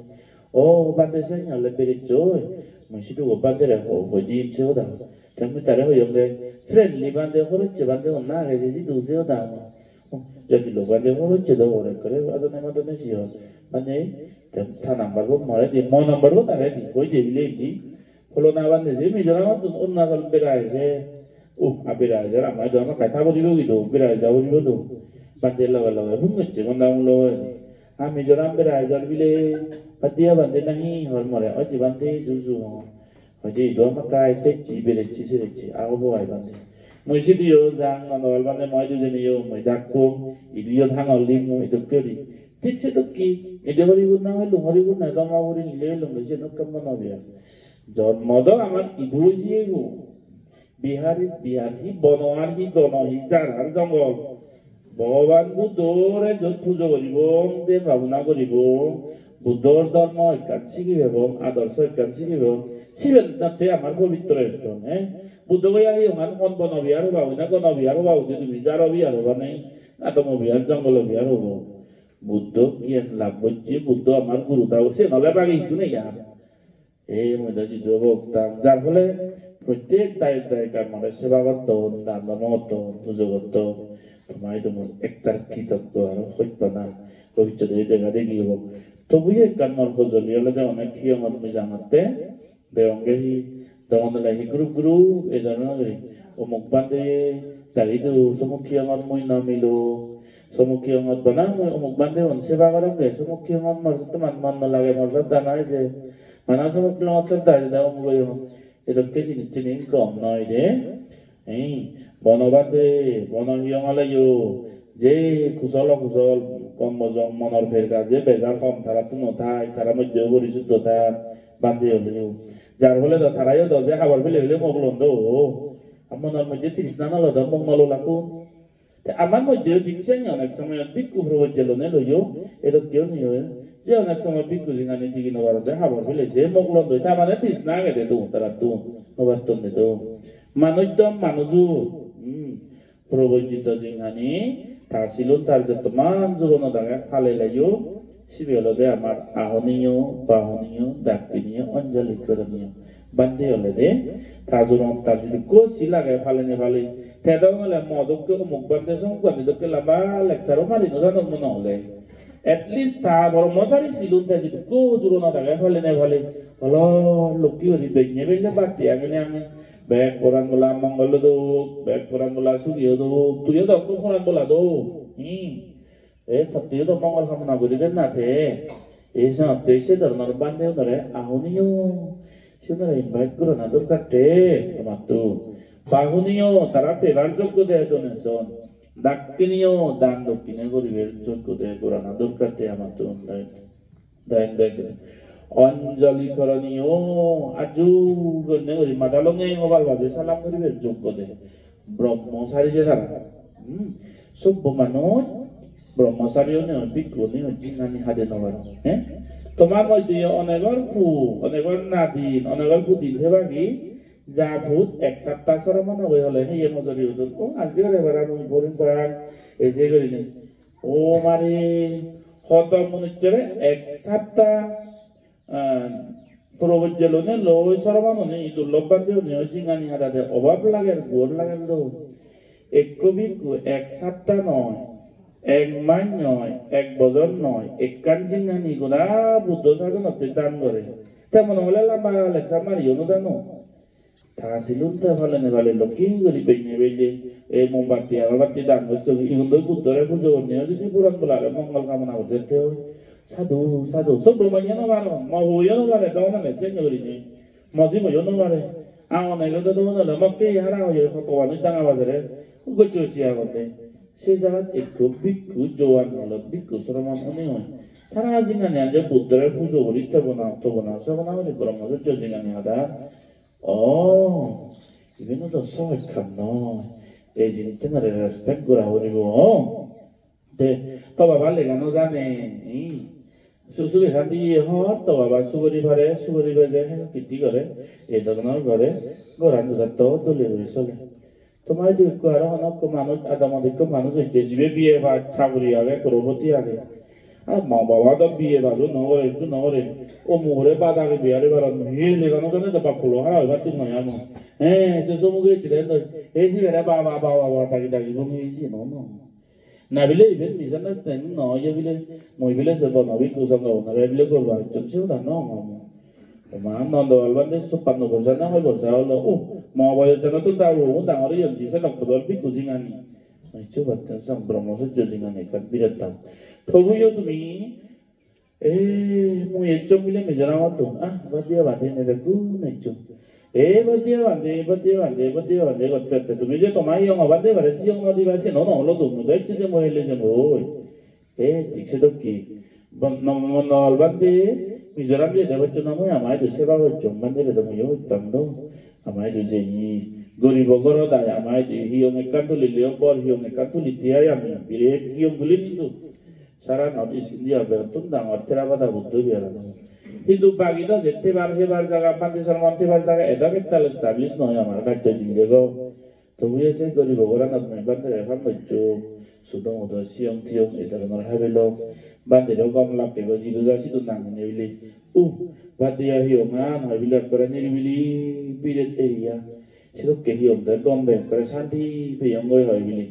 bande senya le beri joy musi do bande re ho di cheo da kamu tare ho yong de friendly bande ho che bande onna ge si do seo da jadi lo bande ho che do ore kare adone madone si ho bande ta nambar ho mare di mo nambar ho tare di koi de bile di polo na bande je mi jara tun onna kal berai je abira jara mai do ma kata bo dibo gitu bira jawo dibo do bande laga bunga che gonda mulo ami jara bira jar bile patia bande nahi hor mare oji bande juju oji do ma kai te chi bire chi sire chi ago bo ai bande moi si dio jang na wal bande moi du jeni yo moi dakko idio thang oli mo itu keri tik se to ki ede bari gunna lu hori gunna da ma buri le lu je no kam na bia jod modo amar ibu ji ego Bihar hi bonoar hi gono hi jarar jongol bhavan buddhore jot pujo koribo den bhabona koribo buddhor dharma ekkan sikibo adorsho ekkan sikibo siben natte amar pabitro eston buddho goya hi ongan hon bono bihar bhabona gono bihar bhabode tumi jaro bihar bhanai atomo bihar jongolo bihar hobo buddho kian labh hocche buddho amar guru ta se nole bagi hitu nei yar moi daji do boktam jar phole প্রত্যেক দায়িত্ব মানে সেবা করতো দান হতো পুজো করতো তোমায় তো একটার কৃতজ্ঞ আর হইতো না ভবিষ্যতে এই জায়গা দেখি হবো তবু একবার মর ফজলি হলে যে অনেক কি আমার জানাতে দেওয়াঙ্গে হি দেওয়াঙ্গে হি গ্রুপ গ্রুপ এই ধরনের অমুক বান্ধে দাঁড়িয়ে সমুখী আমার মই নামিলো সমুখী আমার বানা মই অমুক বান্ধে সেবা করাম রে সমুখী আমার মরসত মান লাগে মরসত দানায় যে মানা সমুখী মরসত দাঁড়িয়ে দেওয়া মুলো 이렇게 지니치는 거 없나이데 বনবাদে বনহিয়ঙালেও যে কুশল কর্মজং মনৰ ফেৰ কাজে বেজাৰ কম তাৰাতো নথাই তাৰা মধ্যেও পৰিশুদ্ধতা বান্ধি হলেও যাৰ ফলে তাৰাইও দজে খাবার ফেলে হলে মগলন দো মনের মধ্যে তৃষ্ণা নলদ মগ নলাকো আমার মধ্যেও দেখছে অনেক সময় ভিক্ষু প্রবজ্জলনে লইও এটা কেউ নিয়ে যে অনেক সময় ভিক্ষু জিঙানি দিকে নবারতে খাবার ফেলে যে মগলন দই তার মানে তৃষ্ণা গেলে তো তারা তো নবার্তন দে মানুষদম মানুষও প্রবজ্জিত জিঙানি তাছিল তার যতমান জোরন দাগে খালে লাইও সিবিয়লদে আমার আহনীয় বাহনীয় ডাকিনীয় অঞ্জলি করণীয় বান্ধে হলে দে তাজুরন তার যদি কোসি লাগে ফালেনে ফালে তেদং হলে মদককে মুখ বান্ধে সংবাদে দকে লাবা লেকচারও মারি নজানো মনে হলে এটলিস্ট তা বড় মশারি সিলুন তাই যদি কো জোরন দাগে ফালেনে ফালে হলো লোকি হরি দইনে বেলে বাতি আগে Baik orang bola manggal do, baik orang bola sugi do, tu ya dah orang bola do. Tapi itu manggal sama nabi dengan nate. Esa desa dalam bande udara, ahuniyo. Sudah baik guru nadur kate, kamatu. Bahuniyo, tarape rajok ko deh doneson. Dakiniyo, dan dokine guru berjok ko deh guru nadur kate kamatu. Dan. অঞ্জলি করণীয় আজু গনে ওই মাদালঙে mobile বাজে সালাম করিবে যোগ্য দে ব্রহ্মচারী যে তারা সভ্য মানুষ ব্রহ্মচারীও নে ভিক্ষু নে জিনানি হাতে নবার তোমার মধ্যে অনেকর নাদিন অনেকর ফুদিন হেবাগি যা ভূত এক সপ্তাহ সরা মনে হয়ে হলে হে মজুরি হতো ও আজকে এবার আমি বোরিং করার এই যে করি নে ও মারে হত মনুষ্যরে এক সপ্তাহ প্রবজ্জলনে লই সরবাননে ইদুল্লবাদেও নে জিঙানি হাদাতে অভাব লাগে গোর লাগে দো এক কবিকু এক সাতটা নয় এক মাইন নয় এক বছর নয় এক কাঞ্জিঙ্গানি গোলা বুদ্ধ শাসনতে দান করে তেমন হলে লাম্বা লেকচার মারিও না জানো থাসিলুন তে ভালে নে ভালে লক্ষ্মী করি বেনে বেলে এই মোমবাতি আগরবাতি দান করছে ইহুন্দু বুদ্ধরে পুজো নিয়ে যদি পুরাণ বলারে মঙ্গল কামনা করতে সাধু সাধু সব রোমানিয়া না মারো মহুয়া না মারে দাও না মেসেজ করি নি মজি ময়ো না মারে আওনে গেলে তো না মক্কে হারা হয়ে ফটোয়ানি টাঙা বাজারে গচুচি আগতে সে জায়গা একটু বিক্ষু জোয়ান হলো বিক্ষু সরমান মনে হয় সারা জিঙ্গানি আজ বুদ্ধরে পুজো করি তো বনা সব না হলে ব্রহ্মচর্য জিঙ্গানি আদা 이거는 더 소액함노. 애진이 tenere respect gura horigo. De to baba lega no jane. Susuri handi hor to baba sugori bhaje kiti gore. E dognor gore goran da to dole sole. তোমার দেখো আর অনেক মানুষ আদামদিক মানুষ হচ্ছে জিবে বিয়ে বা ছাগরি আগে করবতি আগে আর মা বাবা তো বিয়ে বাজু নগরে একটু নগরে ও মোহরে বাদাকে বিয়ারে বাড়ান হে লেগানো জানে তো বাপুলো হারা এবার ঠিক নয় আমার হ্যাঁ সে সমুখে ছিলেন এই যে বেড়া বাবা বাবা বাবা থাকি থাকি বমি হয়েছি না বিলে ইভেন মিসআন্ডারস্ট্যান্ডিং নয় বিলে মই বিলে সে বনাবি কুসঙ্গ না বিলে করবা চলছেও না মা নন্দ অলবান্দে সুপান্ন বর্ষা না হয় বর্ষা হলো ও মা বলে যেন তো তাও ডাঙরে ইঞ্চি সে ডক্টর বিকুজিঙানি নিশ্চয় বাচ্চা ব্রহ্মচর্য জিঙানি কাট বিরতাম থবুইও তুমি মই একজন মিলে মিজোরামত বাদিয়া বাঁধে নেদেখো নেচো বাদিয়া বাঁধে করতে তুমি যে তোমার ইয়ং বাদে বারে সিয়ং নদী বাসে নহলো তুমি দেখছো যে মহিলে যে মই ঠিকছে তো কি অলবান্দে মিজোরাম যে দেবচ্ছ না মই আমায় সেবা হচ্ছ মানে রে তুমি হইতাম তো আমায় যে গরিব গরদায় আমায় হিয়ং একান্তলি লিয়বর হিয়ং একান্তলি তিয়াই আমি বিরেট হিয়ং বলি কিন্তু সারা নর্থ ইস্ট ইন্ডিয়া বেরতুন ডাঙর থেরাবাদা বুদ্ধ বিহারানো কিন্তু বাকিটা যেতে বার হেবার জায়গা পান্তিসার মন্ত্রীবার জায়গা এটা একটা এস্টাবলিশ নয় আমার রাজ্য দিলে গো তবু এসে গরিব গরানাত নয় বান্ধে এখন হচ্ছ সুদম উদ সিয়ং থিয়ং এটা আমার হাবিল বান্ধের কম লাগতে গো জিরো যাচ্ছি তো নামি নেবিলি বাদিয়া হিয়মান হাবিলার করে নিরিবিলি বিরেট এরিয়া সেরকম হিয়মদের গম্বে করে শান্তি ফেয়ঙ্গই হয় বিলি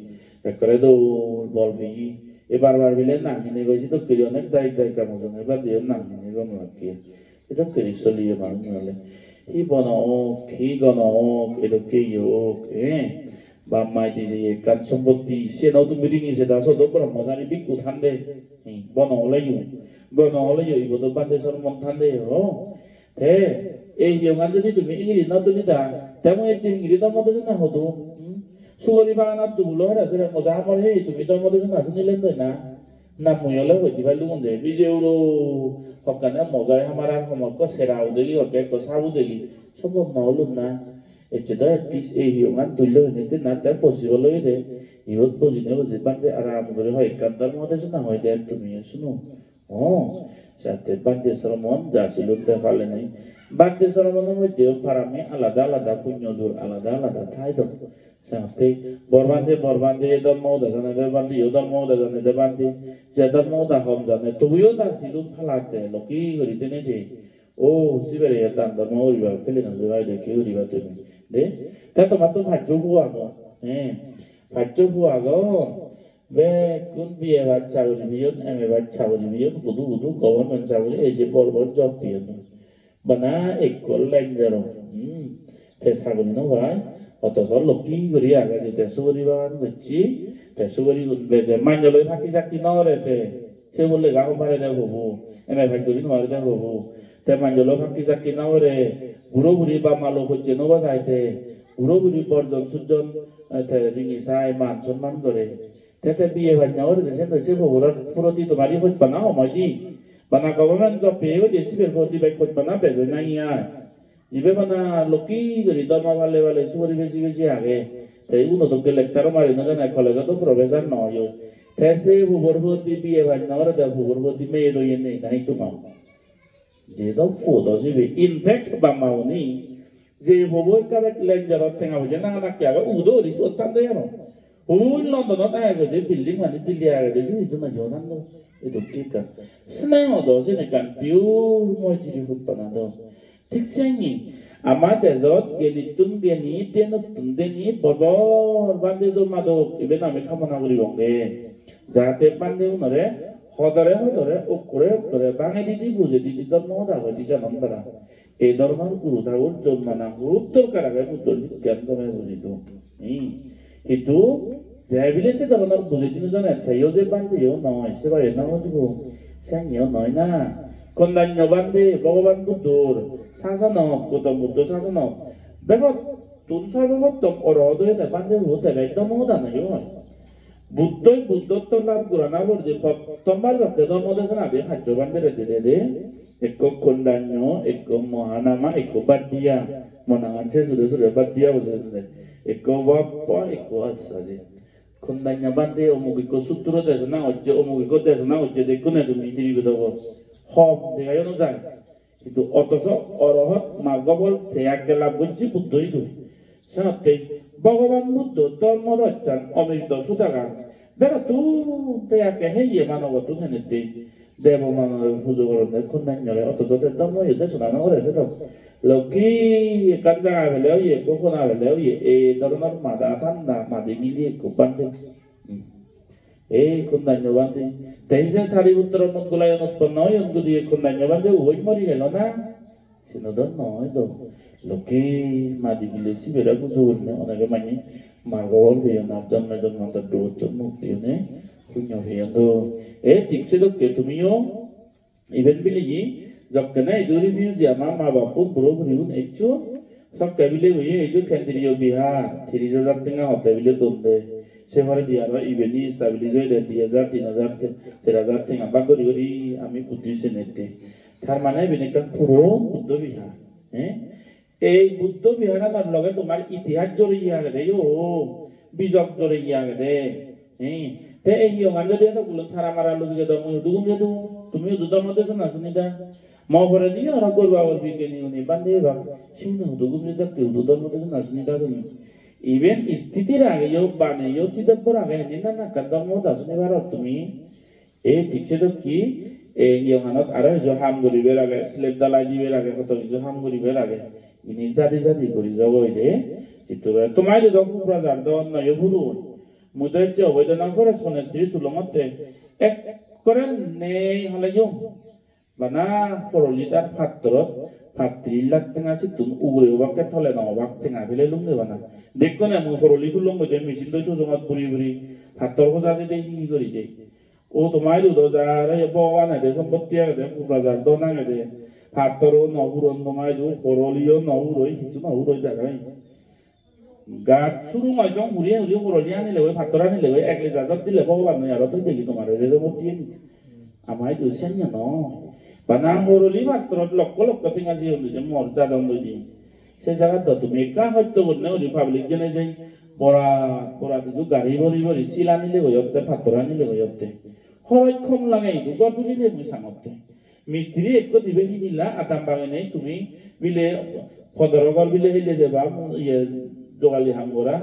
করে দৌড় বল ভেঙি এবার বিলে নামিনে গেছি তো কেরি অনেক দায়িত্ব কাম এবার দিয়ে নামিনে গম লাগিয়ে এটা কেরি চলিয়ে মানুষ নালে হি বনক হি গণক এরকম ইয়োক বা মাই দিছে কান সম্পত্তি সে নাও তুমি রিঙি সে দাস তো ব্রহ্মচারী বিকু থানদে বন হলে ইবো তো বান্দে সরমন থানদে হে এই ইয়ঙ্গান যদি তুমি ইংরি না তুমি দা তেমন এই ইংরি তো মধ্যে না হতো সুগরি বাগানার দুগুলো হরে আসলে মজা আমার হে তুমি তোর মধ্যে নাচে নিলেন না না মুইলে হইতে পারলু মন্দে বিজে উড়ো হকানে মজায় আমার আর সমক সেরাও দেখি হকে সাবু দেখি সম্ভব না হলুম না এতে তো পিস এই হিউম্যান তুললে হইতে না তার পসিবল হয়ে দে ইহত বুঝিনে বুঝে বান্দে আরাম করে হয় কান্তার মধ্যে না হয় দে তুমি শুনো সাথে বান্দে সরমন যাছিল তে ফালে নাই বান্দে সরমনের মধ্যে ফারামে আলাদা আলাদা পুণ্যজোর আলাদা আলাদা ঠাই দাও সাথে বরবান্দে এদম মৌদা জানে দেবান্দি ইদম মৌদা জানে দেবান্দি যেদম মৌদা হম জানে তুইও তার সিলুন ফালাতে লোকি করিতে নেই দে ও সিবেরে এতাম ধর্ম হরিবা ফেলে না দেবাই দেখে হরিবা তুমি দে তা তোমার তো ভাজ্য হুয়া গো ভাজ্য হুয়া গো বে কোন বিয়ে বাচ্চা বলি বিয়ন এমএ বাচ্চা বলি বিয়ন বুধু গভর্নমেন্ট চাকরি এই যে বড় জব বিয়ন বানা এক লেঞ্জার তে সাগরি না ভাই অথচ লক্ষ্মী করি আগে যেতে সুগরি বাগান করছি সুগরি বেজে মাঞ্জলই ফাঁকি চাকরি নরেতে সে বললে গাঁও মারে দেব হবু এমএ ভাগ্যরি মারে দেব হবু তে মাঞ্জল ফাঁকি চাকরি নরে বুড়ো বুড়ি বা মালো হচ্ছে নবা যাইতে বুড়ো বুড়ি বর্জন সুজন রিঙি চাই মান সম্মান করে তেতে বিয়ে ভাই নরে দেশে দেশে ভোগরার প্রতি তোমারই খোঁজ বানা সময় দি বানা গভর্নমেন্ট জব পেয়ে দেশি বের প্রতি বাই খোঁজ বানা বেজে নাই আর जिबे बना लोकी गरी दमा वाले सुरी बेसी आगे ते उनो तो के लेक्चर मारि न जाने कॉलेज तो प्रोफेसर न हो तैसे भूगर्भवती बीए भाई नवर द भूगर्भवती में रो ये नहीं तो मा जे तो फोटो जिबे इनफैक्ट बामाउनी जे भोबो का लेंजर थेंगा बजे ना ना क्या उदो रिसो तांदे यारो उन लंदन ता है जे बिल्डिंग वाली दिल्ली आ गए जे तो ना जोनान दो ये तो ठीक है स्नेह दो से ने कान प्योर मोइटी फुट बना दो ठीक से नहीं Ama dezot genitun geni tenutun deni bobor bande jomado iben ami kamana kori bonge jate bande unore hodore okore bange didi buje didi dormo da godi janam dara e dormar guru da urjon mana uttor karaga uttor gyan dome bujido itu jabile se dormar buje dinu jana thayo je bande yo noy se ba ena modibo sang yo noy na kondanyo bande bhagavan buddhor শাসনক Gautam Buddha শাসনক দেখো তুলসারবত্তম অরহদয়তে বান্ধে হতে একদম মহদানয় বুদ্ধই বুদ্ধত্ব লাভ করা না বলছে প্রথমবার রক্তে ধর্মদেশন আদি খাদ্য বান্ধে রেতে দে এক খন্ডান্য এক মহানামা এক বাদ্দিয়া মনাহানসে সুরে সুরে বাদ্দিয়া বলছে এক বাপ্প এক আসাজে খন্ডান্য বান্ধে অমুক এক সূত্র দেশ না হচ্ছে অমুক এক দেশ না হচ্ছে দেখুন না তুমি তিরিবে দেবো হব দেখায় না যায় itu otoso orohot margobol teagela bunci buddho itu sanate bhagavan buddho dharma rachan amrita sudaga bera tu teage heye manogo tu henete devo manogo pujo gorone kondanyore otoso te dharma yede sunana ore seto loki kanjaga vele ye kokona vele ye e dharma mada thanda madingili ko bande kondanyo bande Teisa Sariputtra Manggalayan utpanna yang dia kondanya bande uoi mari gelo na sinodon no itu loki madi gilesi beda kuzurne onaga mani margawal dia nabdan medan mata dot mukti ne punya hiando tikse dok ke tumiyo even biligi jokkana iduri views ya mama bapu bro briun echo sak kabile hoye idu kendriyo bihar 30,000 tinga hote bile domde সেভাবে Diara ইভেনি stabiliser 2000 3000 4000 থেকে বাগরি গরি আমি বুদ্ধিছে নেতে তার মানে বিনিকান পুরো বুদ্ধ বিহার এই বুদ্ধ বিহার আমার লগে তোমার ইতিহাস জড়িয়ে গেছে বিজক জড়িয়ে গেছে তে এই ইয়মান যদি এটা গুলো সারা মারা লোক যে দম দুগুম যে তুমি দুদম মধ্যে না শুনিদা মহবরে দিয়ে আর করবা আর বিজ্ঞানী উনি বান্ধে বা সিনে দুগুম যে কেউ দুদম মধ্যে না শুনিদা তুমি Even istitir aja yo bane yo tidak berage nina na kadang mau dah sini barat tumi dikse dok ki yang anot ada jo ham guri berage slab dalai di berage kotor jo ham guri berage ini jadi guri jago ide itu tumai di dok prajar don na yo buru muda jo weda na forest monastery tulongote koren ne halayo bana forolitar patrot Patrilat tengah situ ugre waket thole na wak tengah bele lungde bana dekko na mu foroli tu longgo de machine do jongat buri pator ko jase de hi gori de o to mailu do jare bogana de sombottiya de purajar do na de patoro no buron no mailu foroliyo no uroi hitu no uroi jagai gat suru ma jong uri foroli ani lewe patorani lewe ekle jajat dile bogwan no yaro to degi tomare de sombottiya amai du senya no Banang horoli matrot lokko tinggal sih untuk jam morca dong lagi. Saya sangat tahu tu mereka hanya guna di public jenis ini pora itu gari silani le goyote patorani le goyote. Horai kom langai itu gua tu le musangote. Mistri ekko tiba ini lah atam bangun tu mi bile kodorogal bile hele jeba ye jogali hangora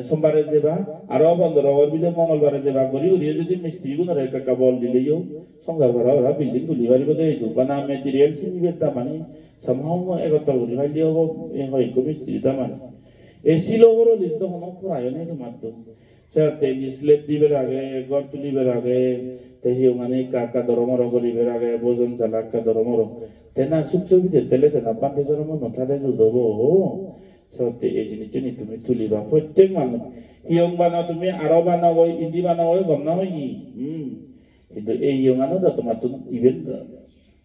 sombare jeba aro bondorogal bile mongolbare jeba gori uri jadi mistri guna reka kabol dile yo. Songgar bara building tu liwari ko deh itu bana material sih ni beta mani somehow mo egotor guri hal dia ko hoi ko mistri tamani silo goro linto hono purayo ne tumatto saya tegi slab di berage gor tu di berage tehi ungane kaka doromoro gori berage bojon jalak ka doromoro tena sukso bide tele tena pande joromo no thale judobo saya te ejini jini tumi tuliba protek man hiong bana tumi aro bana woi indi bana woi gomna woi itu yang anu dah tematun event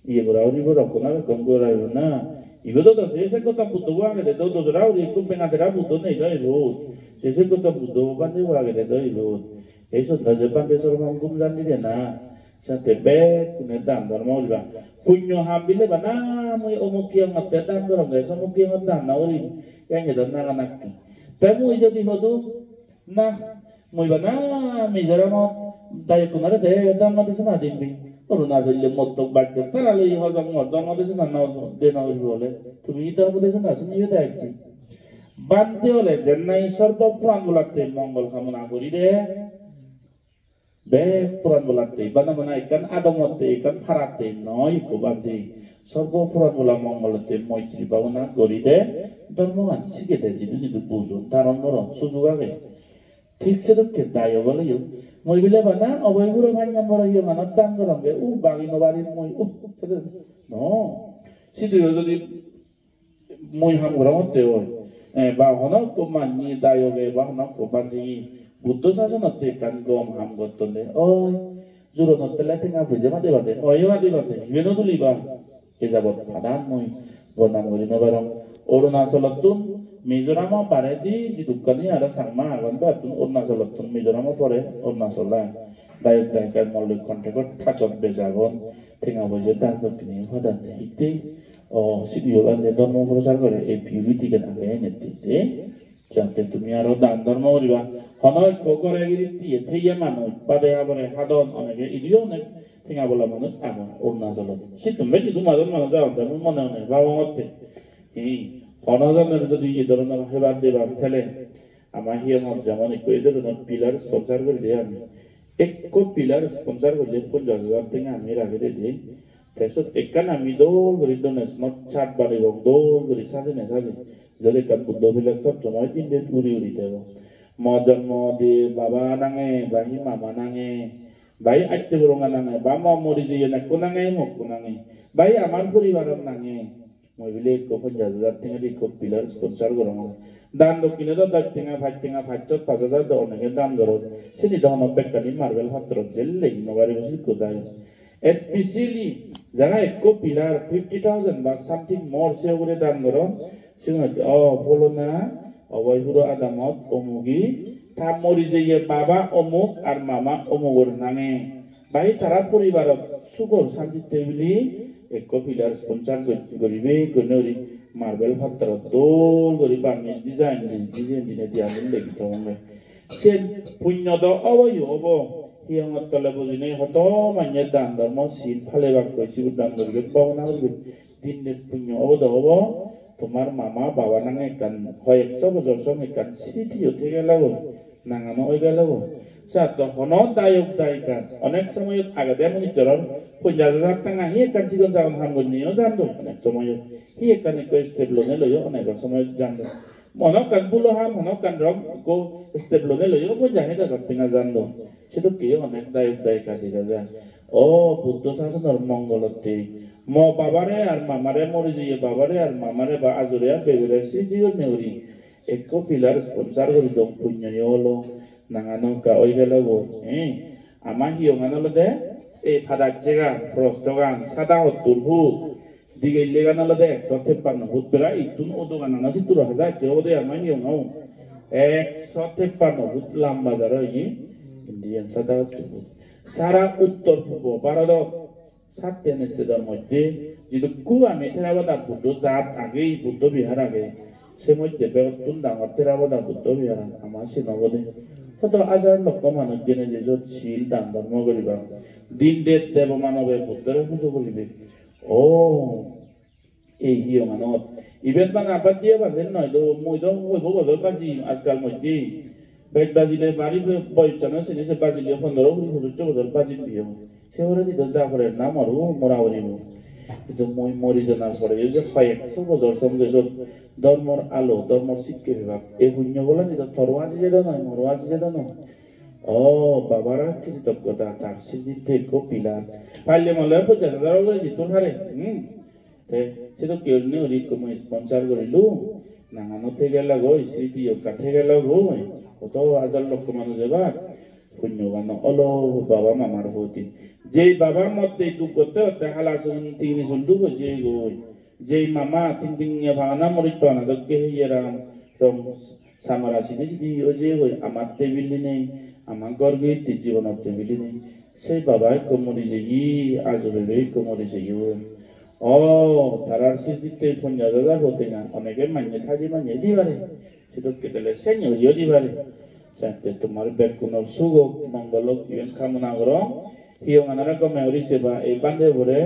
iya berau kona kongora na ibu tu jese kota budo wang ada tu berau di ku pengadera budo nih dah ibu jese kota budo bande wang ada dah ibu eso dah Jepang desa orang kumlan di na santai bet punya dan mau juga punyo hambile bana mau omuk yang ngate dan orang desa omuk yang ngate na ori yang ada anak tamu iso di hodu nah mau bana mijara mau Daya kunara daya dama desa na dimbi. Orang nasi le motok baca. Terlalu ihal sama dama desa na dena uri boleh. Tumi dama desa na sini yuda aja. Bante oleh jenai serba puran bulate mongol kamu naguri deh. Be puran bulate. Bana ikan ada mote ikan parate. No iku bante. সর্বপুরাণ মঙ্গলতে মৈত্রী ভাবনা গরিদে ধর্মগান শিখে দে যিদু বুঝুন ধারণ ধরন সুযোগ আগে ঠিক সেরকম দায় বলে মই বিলে বানা অবৈগুলো ভাই নম্বর ইয়ে মানত দান করঙ্গে বাড়ি নবাড়ির মই ন সিধু যদি মই হাম গ্রহতে হয় বা হনক তো মানি দায়গে বা হনক তো বানি বুদ্ধ শাসনতে কান গম হাম গতলে ওই জুরনতে টেঙা ভুজে মাদে বাদে ওই মাদে বাদে ইবেনো তুলিবা এ যাবত ফাদান মই বনাম করি নবারং অরুণাচলতুন মিজোরাম পারে দি যি দুকানি আর সাংমা আগন বাতুন অরুণাচলতুন মিজোরাম পরে অরুণাচল দায়ক দায়িকার মল্লিক কন্টেক্ট থাচত বেজাগন টেঙা ভুজে দান দক্ষিণী ফাদান ইতে ও সিডিও বান্দে ধর্ম প্রচার করে এই পিভিটি কে আগে নেতৃত্বে যাতে তুমি আরো দান ধর্ম করিবা হনয় করে গিরিতি এথেইয়া মানুষ বাদে আবরে সাধন অনেকে ইদিও অনেক টেঙা বলা মানুষ আগন অরুণাচলত সে তুমি যদি মাজত মানুষ যাও তেমন মনে মনে ভাবতে এই হনজনের যদি এই ধরনের সেবার দেবার ঠেলে আমার হিয়ামত যেমন এই ধরনের পিলার স্পন্সার করে দিয়ে আমি এক পিলার স্পন্সার করলে 50,000 টেঙা আমি রাখে দিই তাৰপিছত একান আমি দৌল কৰি ডনেশ্যনত চাট বাঢ়ি গ'ল দৌল কৰি সাজে যদি কাম বুদ্ধবিলাক চব সময় দিন উৰি থাকিব মই জন্ম দি বাবা নাঙে বাহি মামা নাঙে বাই আইতে বৰঙা নাঙে বা মই মৰি যাই নাকো নাঙে মোকো নাঙে বাই আমাৰ পৰিবাৰৰ নাঙে মই বিলে 50,000 টেঙা দি পিলাৰ স্পন্সাৰ কৰোঁ দান দক্ষিণে দাগ টেঙা ভাত 5,000 অনেকে দান ধরো সেটি তখন বেকানি মার্বেল হাতরত জেলে নগারি বসে কোদায় especially যারা একো পিলার 50,000 বা সামথিং মোর সে করে দান করো সেগুলো বলো না অবৈপুর আদামত অমুগি তা মরি যে বাবা অমুক আর মামা অমুগর নামে বাই তারা পরিবারত সুগর শান্তি টেবিলি একো পিলার স্পন্সর করিবে গনরি মার্বেল ফাত্তর দোল করি বার্নিশ ডিজাইন দিনে দিয়া লেগি থাকবে সে পুণ্যদ অবৈ হব হিয়ঙত তলে বুঝিনে হত মানে দান ধর্ম শীত ফালে বাক কইছি দান করবে পাওনা করবে দিন নে পুণ্য অবদ হব তোমার মামা বাবা নাঙে কান হয় 100 বছর সঙ্গে কান স্মৃতি হতে গেল নাঙানো হয়ে গেল তো হন দায়ক দায়িকা অনেক সময় আগে দেয় মনিটর 50,000 টাকা হি কান সিজন যাওন হামগন নিও জানতো অনেক সময় হি কান কো স্টেবলনে লইও অনেক সময় জানতো মনক কান বুলো হাম মনক কান রং কো স্টেবলনে লইও বই জাহে দা সবটিঙা জানতো সেটা কি অনেক দায়ক দায়িকা দিগা যায় ও বুদ্ধ শাসনের মঙ্গলতে ম বাবারে আর মামারে মরি যাইয়ে বাবারে আর মামারে বা আজরে আর বেগুরে সিজিও নেউরি একো পিলার স্পন্সর করি দম পুণ্য হলো নাঙানো কা ওই গেল গো আমার হিয়ঙানো দে এই ফাদাক জেগা প্রস্তগান সাদা হতুরভু দিগে লেগানো দে 153 ভূত বেড়া ইতুন ওদগান না 70,000 কেও দে আমার হিয়ঙাও 153 ভূত লম্বা যারা ই ইন্ডিয়ান সাদা হতুরভু সারা উত্তর পূর্ব ভারত 7 টেনেস্টের মধ্যে যদি আমি থেরাবাদা বুদ্ধ জাত আগেই বুদ্ধ বিহার আগে সে মধ্যে বেগতুন ডাঙর থেরাবাদা বুদ্ধ বিহার আমার সে নবদে কত হাজার লক্ষ মানুষ জেনে যে শিল দান ধর্ম করিবা দিন দেব দেব মানবে বুদ্ধরে পুজো করিবে ও এই হিয় মানত ইভেন মানে আবার দিয়ে বাঁধেন নয় তো মই তো হইব বছর বাজি আজকাল মধ্যে বেগ বাজিলে বাড়ি বয়সানো সেদিকে বাজিলে 15-20 বছর বাজি বিয়ে সে ওরা দিত যা করে না মরু মরা হরিব কিন্তু মই মরি জানার পরে এই যে 100 বছর সঙ্গে ধর্মর আলো ধর্মর শিক্ষা বিভাগ এই পুণ্য বলে দিত থরওয়াজি যেটা নয় মরওয়াজি যেটা নয় ও বাবারা কৃতজ্ঞতা তার স্মৃতিতে কপিলা পাইলে মলে 50,000 করে দিত হারে সেটা কেউ নেই কম স্পন্সার করিলু নাঙানোতে গেল গো স্মৃতি কাঠে গেল গো কত হাজার লক্ষ মানুষ এবার পুণ্য গান অলো বাবা মামার হতি যে বাবার মধ্যে দুঃখ করতে হতে হালাসুন তিনি শুনতু যে গো যে মামা তিন ভাঙানা মরিত না দকে হিয়ারাম রং সামারা সিনে সিদি ও যে হই আমার টেবিলি নেই আমার গর্গে জীবনের টেবিলি নেই সেই বাবাই কমরি যে ই আজবে কমরি যে ও তারার স্মৃতিতে 50,000 হতে না অনেকে মান্য থাকি মান্য দিবারে সেটা কেটে সেনিও দিবারে যাতে তোমার বেকুনের সুখ মঙ্গল জীবন কামনা করো হিয়ঙানারা কমে সেবা এই বান্ধে ভরে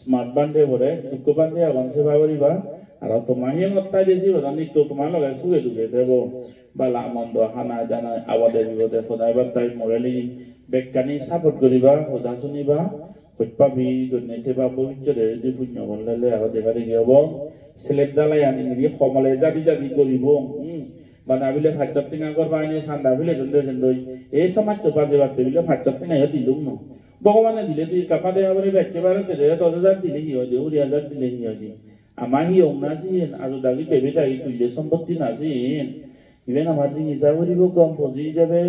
স্মার্ট বান্ধে ভরে দুঃখ বান্ধে আগান সেবা করিবা আর তোমার হিয়ঙতাই দিয়েছি নিত্য তোমার লগে সুখে দুখে দেব বালা মন্দ হানা জানা আবাদে বিপদে সদায় বা তাই মরেলি বেকানি সাপোর্ট করিবা সদা শুনিবা হইপাবি দুর্নীতি বা পবিত্রে যদি পুণ্য করলে আরো দেখা দেখি হব ছেলের দালাই আনি নিবি কমলে জাদি জাদি করিব বানাবিলে ভাজ্যর টিঙা করবা আনি সান্দা বিলে দন্দে দই এই সমাজ চোপা যে বাড়তে বিলে ভাজ্যর টিঙা দিলুম ন ভগবানে দিলে তুই কাপা দেওয়া বলে একেবারে 10,000 দিলে কি হয় 2,000 দিলে কি হয় আমার হিয়ং নাছিন আজো দাগি বেবে দাগি তুইলে সম্পত্তি নাছিন ইভেন আমার হিসাব করিব কম পজি যাবে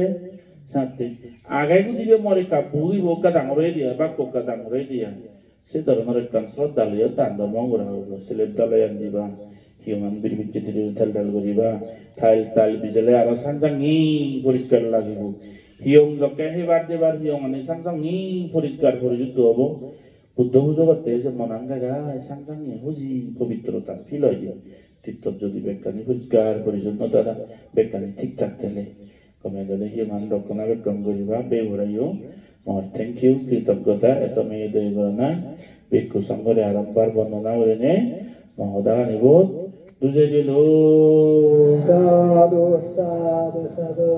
সাথে আগাই দিবে মরে কাপুই বোকা ডাঙরে দিয়া বা কোকা ডাঙরে দিয়া সে ধরনের একটা শ্রদ্ধালয় দান ধর্ম করা হইল ছেলের দালাই আন দিবা হিউম্যান বিরবিচ্ছি ঠাল ঠাল করিবা ঠাইল টাইল বিজলে আরো সাংসাঙ্গি পরিষ্কার লাগিব হিয়ং জকে হেবার দেবার হিয়ং আনি সাংসাঙ্গি পরিষ্কার পরিযুক্ত হব বুদ্ধ পুজো করতে যে মনান জায়গা সাংসাঙ্গি হুজি পবিত্রতা ফিল হয় দিয়ে তীর্থ যদি বেকানি পরিষ্কার পরিচ্ছন্ন দ্বারা বেকানি ঠিকঠাক থাকলে কমে গেলে হিউম্যান রক্ষণাবেক্ষণ করিবা বেউরাইও মর থ্যাংক ইউ কৃতজ্ঞতা এত মেয়ে দই না ভিক্ষু সংঘরে আরম্ভার বর্ণনা করে মহোদা নিবোধ দুজে দিল সাধু সাধু সাধু